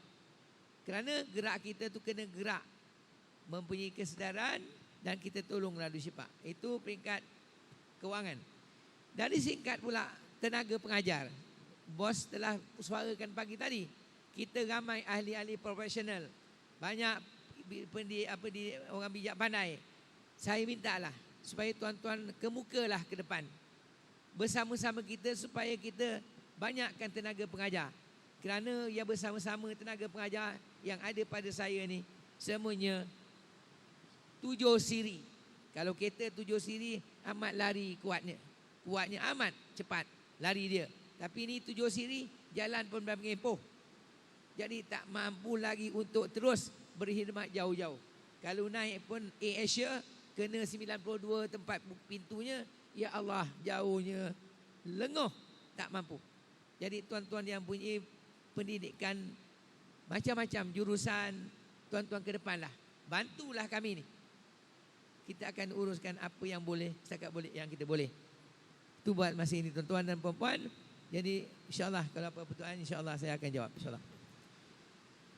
Kerana gerak kita tu kena gerak mempunyai kesedaran dan kita tolong Darusshifa. Itu peringkat kewangan. Dari singkat pula tenaga pengajar. Bos telah suarakan pagi tadi. Kita ramai ahli-ahli profesional. Banyak orang bijak pandai. Saya mintalah supaya tuan-tuan kemukalah ke depan. Bersama-sama kita supaya kita banyakkan tenaga pengajar. Kerana yang bersama-sama tenaga pengajar yang ada pada saya ni semuanya 7 siri. Kalau kereta 7 siri amat lari kuatnya. Kuatnya amat cepat lari dia. Tapi ini 7 siri jalan pun dah mengempoh. Jadi tak mampu lagi untuk terus berkhidmat jauh-jauh. Kalau naik pun Asia kena 92 tempat pintunya, ya Allah jauhnya lengoh, tak mampu. Jadi tuan-tuan yang punya pendidikan macam-macam jurusan, tuan-tuan ke depanlah. Bantulah kami ni. Kita akan uruskan apa yang boleh, setakat boleh yang kita boleh. Itu buat masa ini tuan-tuan dan puan-puan. Jadi insya-Allah kalau apa pertanyaan insya-Allah saya akan jawab insya-Allah.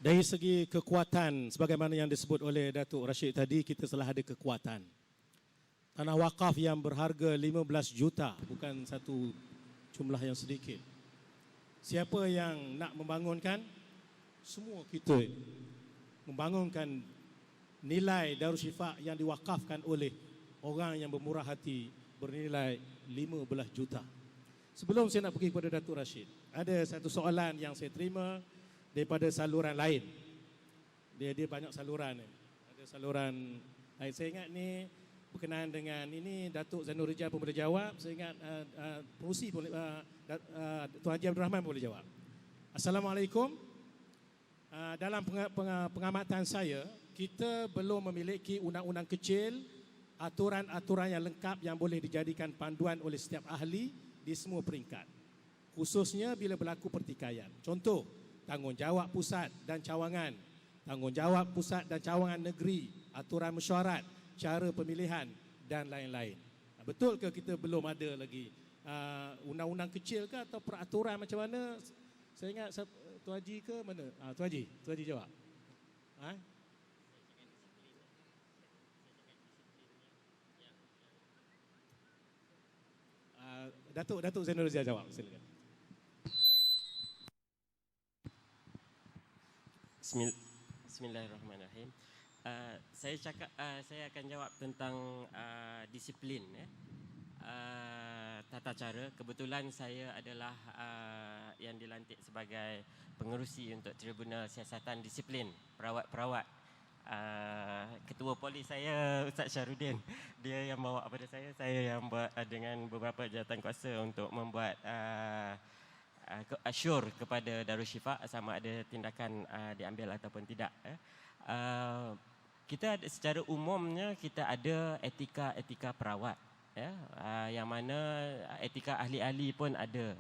Dari segi kekuatan, sebagaimana yang disebut oleh Datuk Rashid tadi, kita telah ada kekuatan. Tanah wakaf yang berharga 15 juta, bukan satu jumlah yang sedikit. Siapa yang nak membangunkan? Semua kita membangunkan nilai Darusshifa yang diwakafkan oleh orang yang bermurah hati bernilai 15 juta. Sebelum saya nak pergi kepada Datuk Rashid, ada satu soalan yang saya terima daripada saluran lain. Dia banyak saluran. Ada saluran lain. Saya ingat ni berkenaan dengan ini, Datuk Zainul Rijal pun boleh jawab. Saya ingat pengurusi Tuan Haji Abdul Rahman boleh jawab. Assalamualaikum. Dalam pengamatan saya, kita belum memiliki undang-undang kecil, aturan-aturan yang lengkap yang boleh dijadikan panduan oleh setiap ahli di semua peringkat. Khususnya bila berlaku pertikaian. Contoh, tanggungjawab pusat dan cawangan, tanggungjawab pusat dan cawangan negeri, aturan mesyuarat, cara pemilihan dan lain-lain. Betul ke kita belum ada lagi undang-undang kecil ke atau peraturan macam mana? Saya ingat Tuan Haji ke mana? Tuan Haji jawab. Datuk Zainul Razia jawab, silakan. Bismillahirrahmanirrahim. Saya akan jawab tentang disiplin, tata cara. Kebetulan saya adalah yang dilantik sebagai pengerusi untuk Tribunal Siasatan Disiplin Perawat-perawat. Ketua Polis saya Ustaz Syarudin, dia yang bawa pada saya yang buat dengan beberapa jawatankuasa untuk membuat assure kepada Darul Shifa sama ada tindakan diambil ataupun tidak. Kita secara umumnya kita ada etika perawat, yang mana etika ahli-ahli pun ada.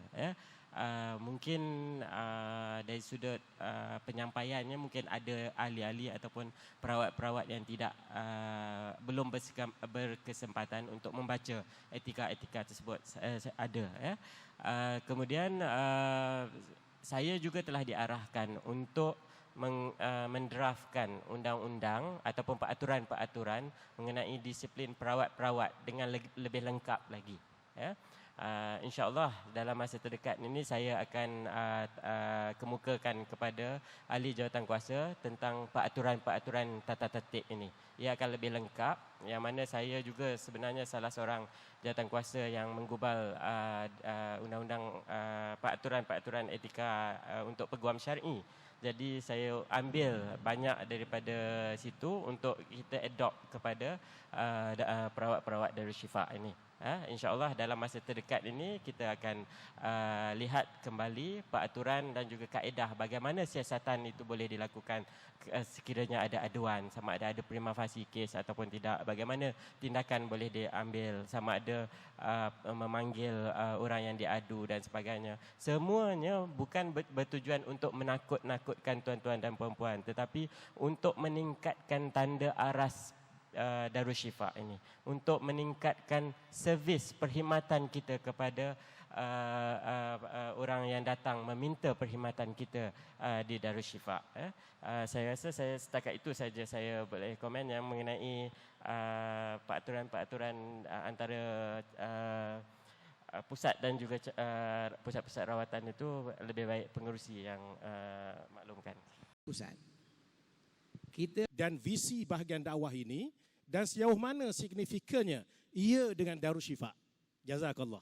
Mungkin dari sudut penyampaiannya mungkin ada ahli-ahli ataupun perawat-perawat yang belum berkesempatan untuk membaca etika-etika tersebut, ada. Kemudian saya juga telah diarahkan untuk mendraftkan undang-undang ataupun peraturan-peraturan mengenai disiplin perawat-perawat dengan lebih lengkap lagi. InsyaAllah dalam masa terdekat ini saya akan kemukakan kepada ahli jawatankuasa tentang peraturan-peraturan tata tertib ini. Ia akan lebih lengkap, yang mana saya juga sebenarnya salah seorang jawatankuasa yang menggubal undang-undang peraturan-peraturan etika untuk peguam syar'i. Jadi saya ambil banyak daripada situ untuk kita adopt kepada perawat-perawat Darul Shifa ini. InsyaAllah dalam masa terdekat ini kita akan lihat kembali peraturan dan juga kaedah bagaimana siasatan itu boleh dilakukan sekiranya ada aduan, sama ada prima facie kes ataupun tidak, bagaimana tindakan boleh diambil, sama ada memanggil orang yang diadu dan sebagainya. Semuanya bukan bertujuan untuk menakut-nakutkan tuan-tuan dan puan-puan, tetapi untuk meningkatkan tanda aras Darul Shifa ini, untuk meningkatkan servis perkhidmatan kita kepada orang yang datang meminta perkhidmatan kita di Darul Shifa. Saya rasa setakat itu saja saya boleh komen yang mengenai peraturan-peraturan antara pusat dan juga pusat-pusat rawatan itu lebih baik pengerusi yang maklumkan. Pusat. Kita Dan visi bahagian dakwah ini dan sejauh mana signifikannya ia dengan Darul Shifa. Jazakallah.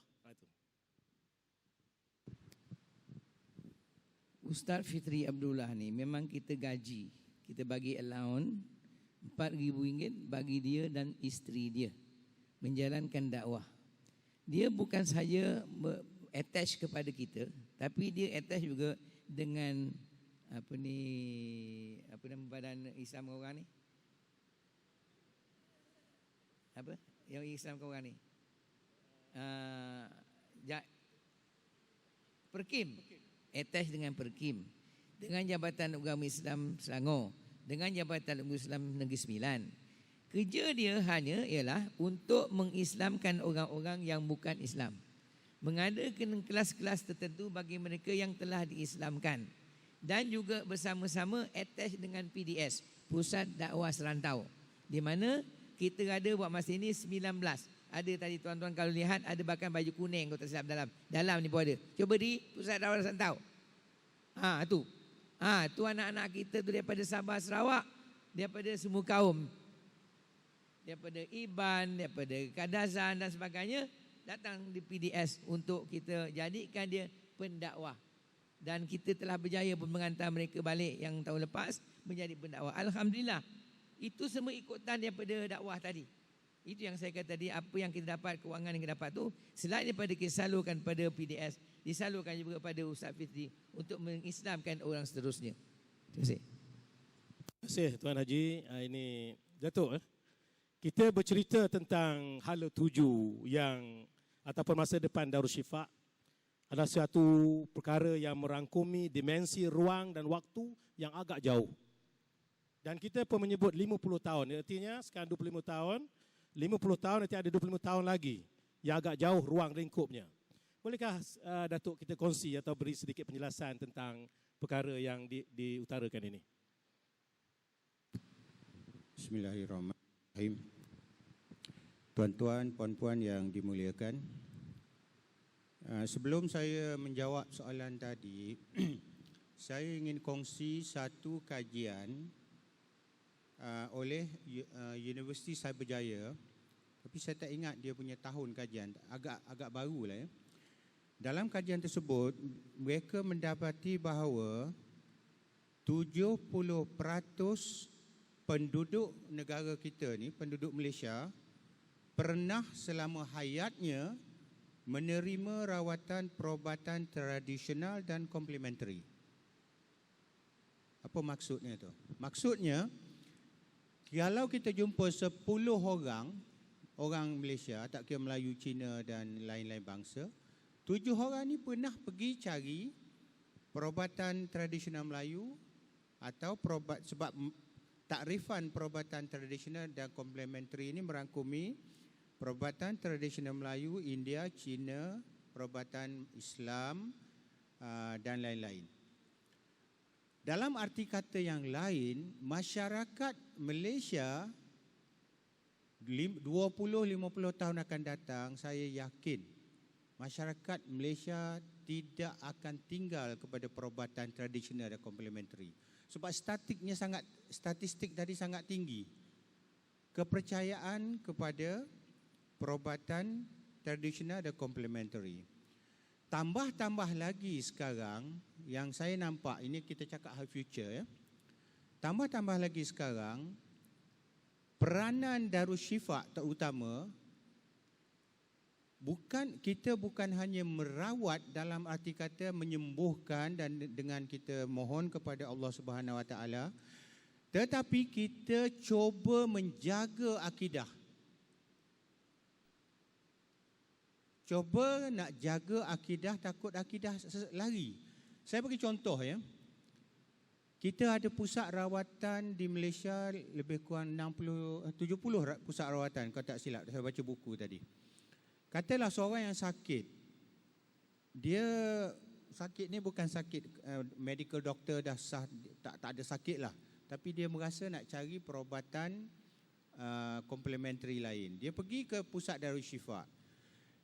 Ustaz Fitri Abdullah ni memang kita gaji, kita bagi allowance RM4,000 bagi dia dan isteri dia menjalankan dakwah. Dia bukan saja attach kepada kita, tapi dia attach juga dengan apa nama badan Islam orang ni? Apa? Yang Islam orang ni? Perkim. Attach dengan Perkim. Dengan Jabatan Agama Islam Selangor. Dengan Jabatan Agama Islam Negeri Sembilan. Kerja dia hanya ialah untuk mengislamkan orang-orang yang bukan Islam. Mengadakan kelas-kelas tertentu bagi mereka yang telah diislamkan. Dan juga bersama-sama attach dengan PDS, Pusat Dakwah Serantau. Di mana kita ada buat masa ini 19. Ada tadi tuan-tuan kalau lihat ada bahkan baju kuning kalau tak silap dalam. Dalam ni pun ada. Coba di Pusat Dakwah Serantau. Tu anak-anak kita tu daripada Sabah Sarawak, daripada semua kaum. Daripada Iban, daripada Kadazan dan sebagainya datang di PDS untuk kita jadikan dia pendakwah. Dan kita telah berjaya pun mengantar mereka balik yang tahun lepas menjadi pendakwah. Alhamdulillah. Itu semua ikutan daripada dakwah tadi. Itu yang saya kata tadi, apa yang kita dapat, kewangan yang kita dapat tu selain daripada kita salurkan pada PDS, disalurkan juga pada Ustaz Fitri untuk mengislamkan orang seterusnya. Terima kasih. Terima kasih Tuan Haji. Ini Datuk. Kita bercerita tentang hala tuju yang ataupun masa depan Darul Shifa. adalah suatu perkara yang merangkumi dimensi ruang dan waktu yang agak jauh. Dan kita pun menyebut 50 tahun. Artinya sekarang 25 tahun, 50 tahun nanti ada 25 tahun lagi yang agak jauh ruang lingkupnya. Bolehkah Datuk kita kongsi atau beri sedikit penjelasan tentang perkara yang diutarakan ini? Bismillahirrahmanirrahim. Tuan-tuan, puan-puan yang dimuliakan, sebelum saya menjawab soalan tadi, saya ingin kongsi satu kajian oleh Universiti Cyberjaya, tapi saya tak ingat dia punya tahun kajian, agak baru lah ya. Dalam kajian tersebut, mereka mendapati bahawa 70% penduduk negara kita ni, penduduk Malaysia, pernah selama hayatnya menerima rawatan perubatan tradisional dan komplementari. Apa maksudnya tu? Maksudnya, kalau kita jumpa 10 orang Malaysia, tak kira Melayu, Cina dan lain-lain bangsa, 7 orang ni pernah pergi cari perubatan tradisional Melayu atau sebab takrifan perubatan tradisional dan komplementari ini merangkumi perubatan tradisional Melayu, India, Cina, perubatan Islam dan lain-lain. Dalam arti kata yang lain, masyarakat Malaysia 20-50 tahun akan datang, saya yakin masyarakat Malaysia tidak akan tinggal kepada perubatan tradisional dan komplementari. Sebab statistik tadi sangat tinggi. Kepercayaan kepada perubatan tradisional dan komplementari. Tambah lagi sekarang yang saya nampak, ini kita cakap high future ya. Tambah lagi sekarang, peranan Darusshifa terutama, bukan hanya merawat dalam arti kata menyembuhkan dan dengan kita mohon kepada Allah Subhanahu Wa Taala, tetapi kita cuba menjaga akidah. Cuba nak jaga akidah, takut akidah lari. Saya bagi contoh ya. Kita ada pusat rawatan di Malaysia lebih kurang 70 pusat rawatan, kalau tak silap. Saya baca buku tadi. Katalah seorang yang sakit. Dia sakit ni bukan sakit medical doctor dah sah, tak ada sakit lah. Tapi dia merasa nak cari perubatan komplementari lain. Dia pergi ke pusat Darusshifa.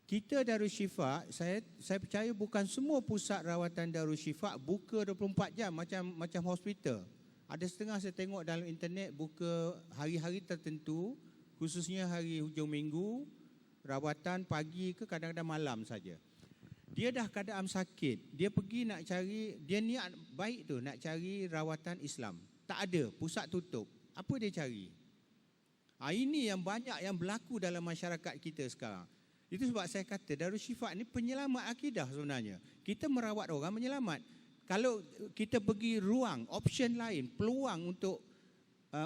Kita Darusshifa, saya percaya bukan semua pusat rawatan Darusshifa buka 24 jam macam hospital. Ada setengah saya tengok dalam internet buka hari-hari tertentu, khususnya hari hujung minggu, rawatan pagi ke kadang-kadang malam saja. Dia dah keadaan sakit, dia pergi nak cari, dia niat baik tu nak cari rawatan Islam. Tak ada, pusat tutup. Apa dia cari? Ini yang banyak yang berlaku dalam masyarakat kita sekarang. Itu sebab saya kata Darusshifa ni penyelamat akidah sebenarnya. Kita merawat orang menyelamat. Kalau kita bagi ruang, option lain, peluang untuk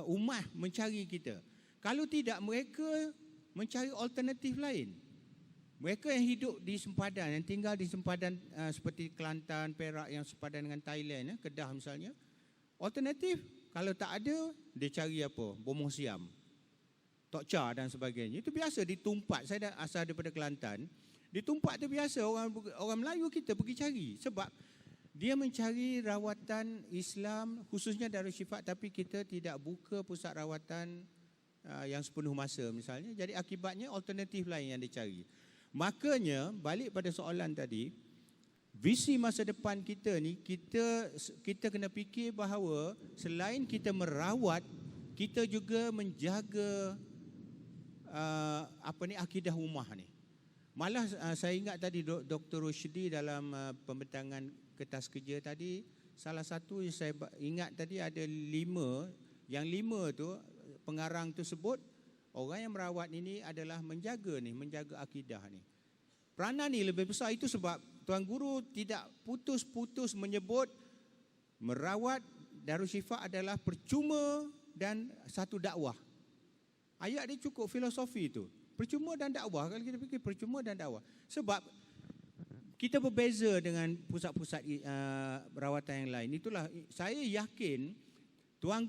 umat mencari kita. Kalau tidak, mereka mencari alternatif lain. Mereka yang hidup di sempadan, yang tinggal di sempadan seperti Kelantan, Perak yang sepadan dengan Thailand, Kedah misalnya. Alternatif, kalau tak ada, dia cari apa? Bomoh Siam, Tok Cha dan sebagainya. Itu biasa ditumpat. Saya asal daripada Kelantan. Ditumpat tu biasa orang Melayu kita pergi cari. Sebab dia mencari rawatan Islam khususnya Darusshifa, tapi kita tidak buka pusat rawatan yang sepenuh masa misalnya. Jadi akibatnya alternatif lain yang dicari. Makanya balik pada soalan tadi, visi masa depan kita ni, kita kena fikir bahawa selain kita merawat, kita juga menjaga akidah ummah ni. Malah saya ingat tadi Dr. Rushdi dalam pembentangan kertas kerja tadi, salah satu yang saya ingat tadi ada 5, yang 5 tu pengarang tu sebut orang yang merawat ini adalah menjaga akidah ni. Peranan ni lebih besar. Itu sebab Tuan Guru tidak putus-putus menyebut merawat Darusshifa adalah percuma dan satu dakwah. Ayat dia cukup filosofi tu. Percuma dan dakwah. Kalau kita fikir percuma dan dakwah. Sebab kita berbeza dengan pusat-pusat rawatan yang lain. Itulah saya yakin Tuan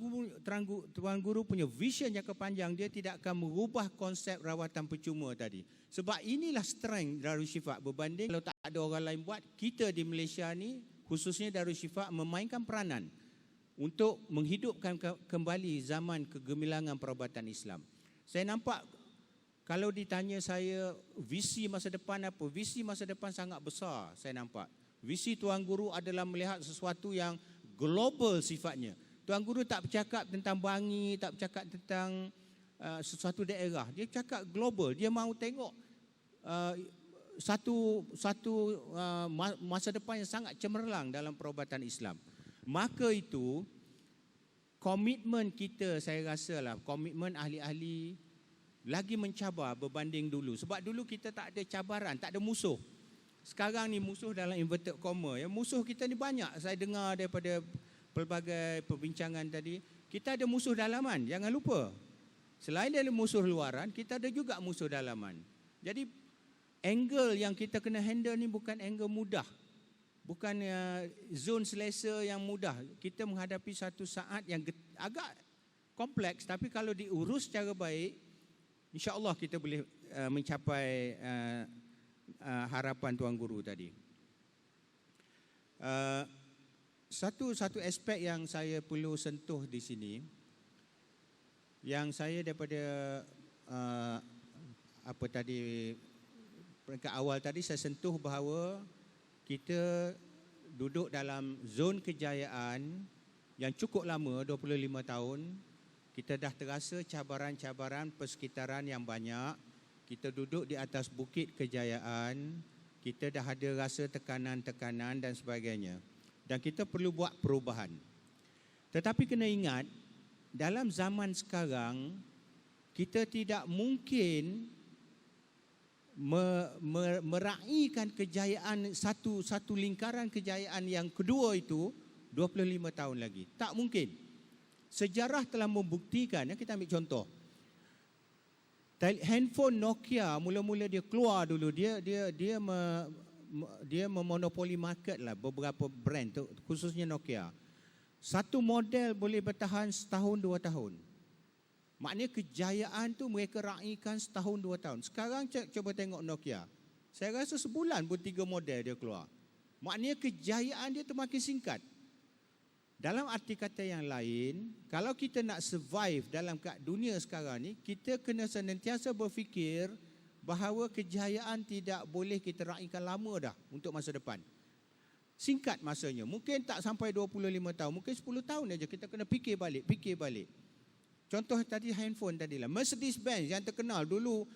Guru punya vision jangka panjang, dia tidak akan merubah konsep rawatan percuma tadi. Sebab inilah strength Darul Shifa berbanding kalau tak ada orang lain buat. Kita di Malaysia ni, khususnya Darul Shifa, memainkan peranan untuk menghidupkan kembali zaman kegemilangan perubatan Islam. Saya nampak kalau ditanya saya visi masa depan apa, visi masa depan sangat besar saya nampak. Visi Tuan Guru adalah melihat sesuatu yang global sifatnya. Tuan Guru tak bercakap tentang Bangi, tak bercakap tentang sesuatu daerah. Dia cakap global. Dia mahu tengok satu masa depan yang sangat cemerlang dalam perubatan Islam. Maka itu komitmen kita, saya rasa lah, komitmen ahli-ahli lagi mencabar berbanding dulu. Sebab dulu kita tak ada cabaran, tak ada musuh. Sekarang ni musuh dalam inverted comma. Ya, musuh kita ni banyak. Saya dengar daripada pelbagai perbincangan tadi, kita ada musuh dalaman, jangan lupa. Selain dari musuh luaran, kita ada juga musuh dalaman. Jadi angle yang kita kena handle ni bukan angle mudah. Bukan zon selesa yang mudah. Kita menghadapi satu saat yang agak kompleks, tapi kalau diurus secara baik, insya-Allah kita boleh mencapai harapan Tuan Guru tadi. Satu aspek yang saya perlu sentuh di sini, yang saya daripada peringkat awal tadi saya sentuh bahawa kita duduk dalam zon kejayaan yang cukup lama, 25 tahun. Kita dah terasa cabaran-cabaran persekitaran yang banyak. Kita duduk di atas bukit kejayaan. Kita dah ada rasa tekanan-tekanan dan sebagainya. Dan kita perlu buat perubahan. Tetapi kena ingat, dalam zaman sekarang, kita tidak mungkin meraihkan kejayaan satu lingkaran kejayaan yang kedua itu 25 tahun lagi. Tak mungkin. Sejarah telah membuktikan, kita ambil contoh. Handphone Nokia mula-mula dia keluar dulu, dia memonopoli market lah beberapa brand, khususnya Nokia. Satu model boleh bertahan setahun, 2 tahun. Maknanya kejayaan tu mereka raihkan setahun, 2 tahun. Sekarang cuba tengok Nokia. Saya rasa sebulan pun 3 model dia keluar. Maknanya kejayaan dia tu makin singkat. Dalam arti kata yang lain, kalau kita nak survive dalam dunia sekarang ni, kita kena senantiasa berfikir bahawa kejayaan tidak boleh kita raihkan lama dah untuk masa depan. Singkat masanya. Mungkin tak sampai 25 tahun, mungkin 10 tahun saja kita kena fikir balik. Contoh tadi handphone tadilah. Mercedes-Benz yang terkenal dulu,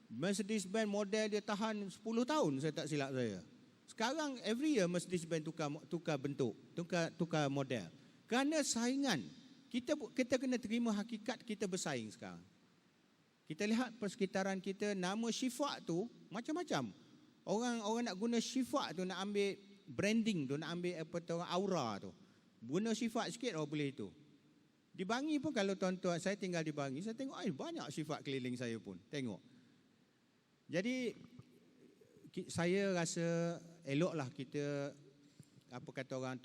Mercedes-Benz model dia tahan 10 tahun, saya tak silap saya. Sekarang every year Mercedes-Benz tukar bentuk, tukar model. Kerana saingan, kita kena terima hakikat kita bersaing sekarang. Kita lihat persekitaran kita, nama Shifa tu macam-macam. Orang nak guna Shifa tu, nak ambil branding tu, nak ambil aura tu. Guna Shifa sikit boleh itu. Di Bangi pun kalau tuan-tuan, saya tinggal di Bangi, saya tengok banyak Shifa keliling saya pun. Tengok. Jadi saya rasa eloklah kita, apa kata orang,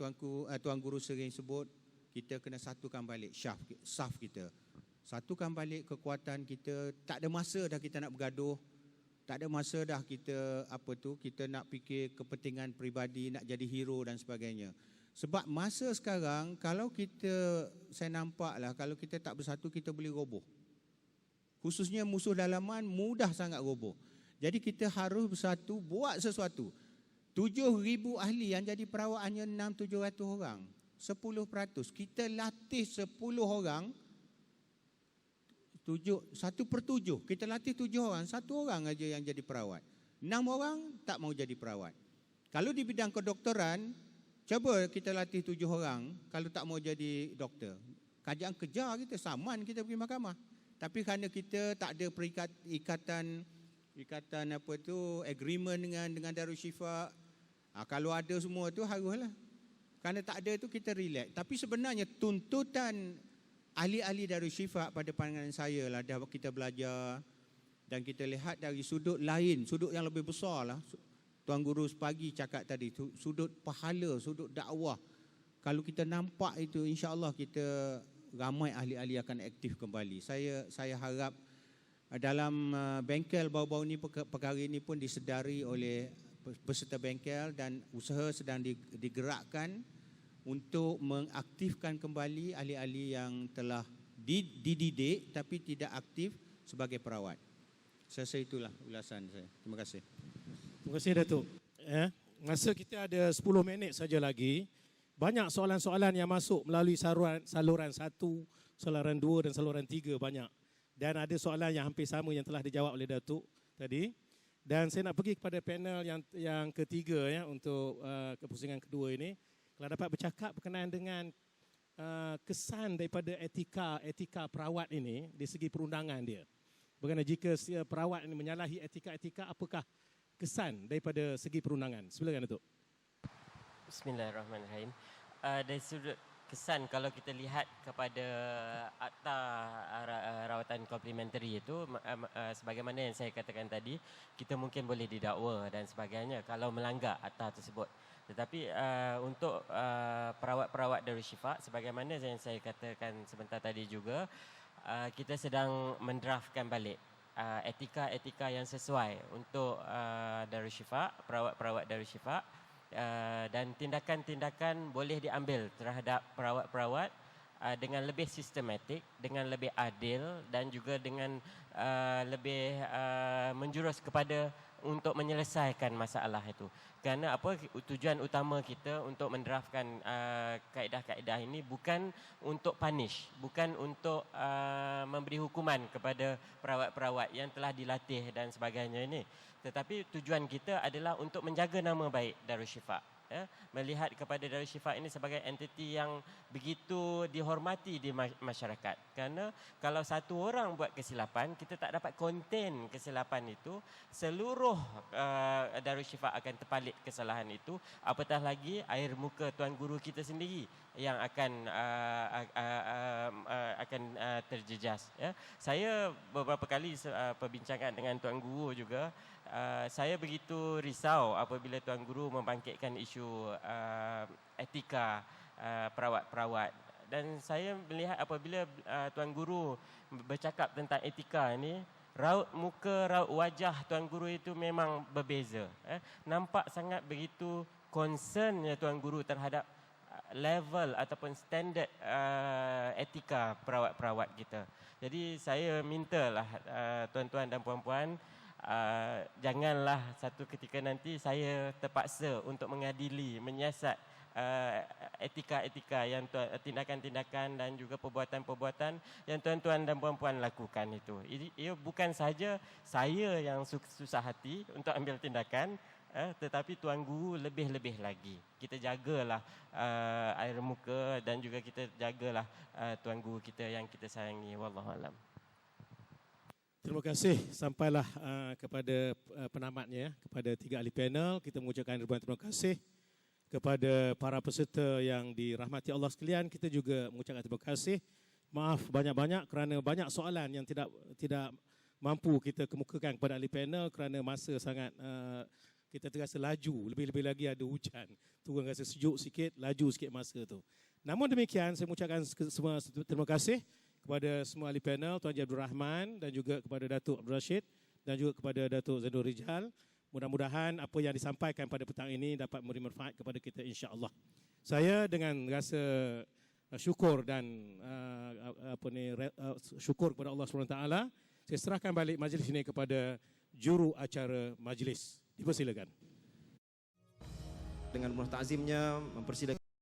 Tuan Guru sering sebut, kita kena satukan balik saf kita. Satukan balik kekuatan kita. Tak ada masa dah kita nak bergaduh. Tak ada masa dah kita kita nak fikir kepentingan peribadi, nak jadi hero dan sebagainya. Sebab masa sekarang, kalau saya nampaklah, kalau kita tak bersatu, kita boleh roboh. Khususnya musuh dalaman mudah sangat roboh. Jadi kita harus bersatu, buat sesuatu. 7,000 ahli yang jadi perawat hanya 600-700 orang. 10%. Kita latih 10 orang, 1/7. Kita latih 7 orang, 1 orang aja yang jadi perawat. 6 orang tak mau jadi perawat. Kalau di bidang kedokteran, cuba kita latih 7 orang, kalau tak mau jadi doktor. Kerajaan kejar kita, saman kita pergi mahkamah. Tapi kerana kita tak ada ikatan agreement dengan Darul Shifa, kalau ada semua tu haruslah. Kerana tak ada tu kita relax. Tapi sebenarnya tuntutan ahli-ahli Darul Shifa pada pandangan saya lah, dah kita belajar dan kita lihat dari sudut lain, sudut yang lebih besar lah. Tuan Guru sepagi cakap tadi, sudut pahala, sudut dakwah. Kalau kita nampak itu, insya-Allah kita ramai ahli-ahli akan aktif kembali. Saya harap dalam bengkel baru-baru ni perkara ini pun disedari oleh peserta bengkel dan usaha sedang digerakkan untuk mengaktifkan kembali ahli-ahli yang telah dididik tapi tidak aktif sebagai perawat. Saya rasa itulah ulasan saya. Terima kasih. Terima kasih Datuk. Masa kita ada 10 minit saja lagi. Banyak soalan-soalan yang masuk melalui saluran 1, saluran 2 dan saluran 3 banyak. Dan ada soalan yang hampir sama yang telah dijawab oleh Datuk tadi. Dan saya nak pergi kepada panel yang ketiga ya untuk kepusingan kedua ini. Kalau dapat bercakap berkenaan dengan kesan daripada etika perawat ini di segi perundangan dia. Bagaimana jika perawat ini menyalahi etika-etika, apakah kesan daripada segi perundangan? Silakan Datuk. Bismillahirrahmanirrahim. Dari sudut kesan, kalau kita lihat kepada akta rawatan komplementari itu, sebagaimana yang saya katakan tadi, kita mungkin boleh didakwa dan sebagainya kalau melanggar akta tersebut. Tetapi untuk perawat-perawat Darul Shifa, sebagaimana yang saya katakan sebentar tadi juga, kita sedang mendraftkan balik etika-etika yang sesuai untuk Darul Shifa, perawat-perawat Darul Shifa, dan tindakan-tindakan boleh diambil terhadap perawat-perawat dengan lebih sistematik, dengan lebih adil dan juga dengan lebih menjurus kepada untuk menyelesaikan masalah itu. Kerana apa, tujuan utama kita untuk mendraftkan kaedah-kaedah ini bukan untuk punish, bukan untuk memberi hukuman kepada perawat-perawat yang telah dilatih dan sebagainya ini. Tetapi tujuan kita adalah untuk menjaga nama baik Darul Shifa. Ya, melihat kepada Darul Shifa ini sebagai entiti yang begitu dihormati di masyarakat. Kerana kalau satu orang buat kesilapan, kita tak dapat contain kesilapan itu, seluruh Darul Shifa akan terpalit kesalahan itu, apatah lagi air muka Tuan Guru kita sendiri yang akan terjejas. Ya. Saya beberapa kali perbincangan dengan Tuan Guru juga, saya begitu risau apabila Tuan Guru membangkitkan isu etika perawat-perawat. Dan saya melihat apabila Tuan Guru bercakap tentang etika ini, raut muka, raut wajah Tuan Guru itu memang berbeza. Nampak sangat begitu concernnya Tuan Guru terhadap level ataupun standard etika perawat-perawat kita. Jadi saya mintalah tuan-tuan dan puan-puan, janganlah satu ketika nanti saya terpaksa untuk mengadili, menyiasat etika-etika yang tindakan-tindakan dan juga perbuatan-perbuatan yang tuan-tuan dan puan-puan lakukan itu. Ia bukan saja saya yang susah hati untuk ambil tindakan, tetapi Tuan Guru lebih-lebih lagi. Kita jagalah air muka dan juga kita jagalah Tuan Guru kita yang kita sayangi. Wallahualam. Terima kasih. Sampailah kepada penamatnya, kepada 3 ahli panel. Kita mengucapkan ribuan terima kasih kepada para peserta yang dirahmati Allah sekalian. Kita juga mengucapkan terima kasih. Maaf banyak-banyak kerana banyak soalan yang tidak mampu kita kemukakan kepada ahli panel kerana masa sangat kita terasa laju. Lebih-lebih lagi ada hujan. Turun rasa sejuk sikit, laju sikit masa tu. Namun demikian, saya mengucapkan semua terima kasih kepada semua ahli panel, Tuan Haji Abdul Rahman dan juga kepada Datuk Abdul Rashid dan juga kepada Datuk Zainul Rijal. Mudah-mudahan apa yang disampaikan pada petang ini dapat memberi manfaat kepada kita insya-Allah. Saya dengan rasa syukur dan syukur kepada Allah SWT, saya serahkan balik majlis ini kepada juru acara majlis. Dipersilakan. Dengan penuh ta'zimnya mempersilakan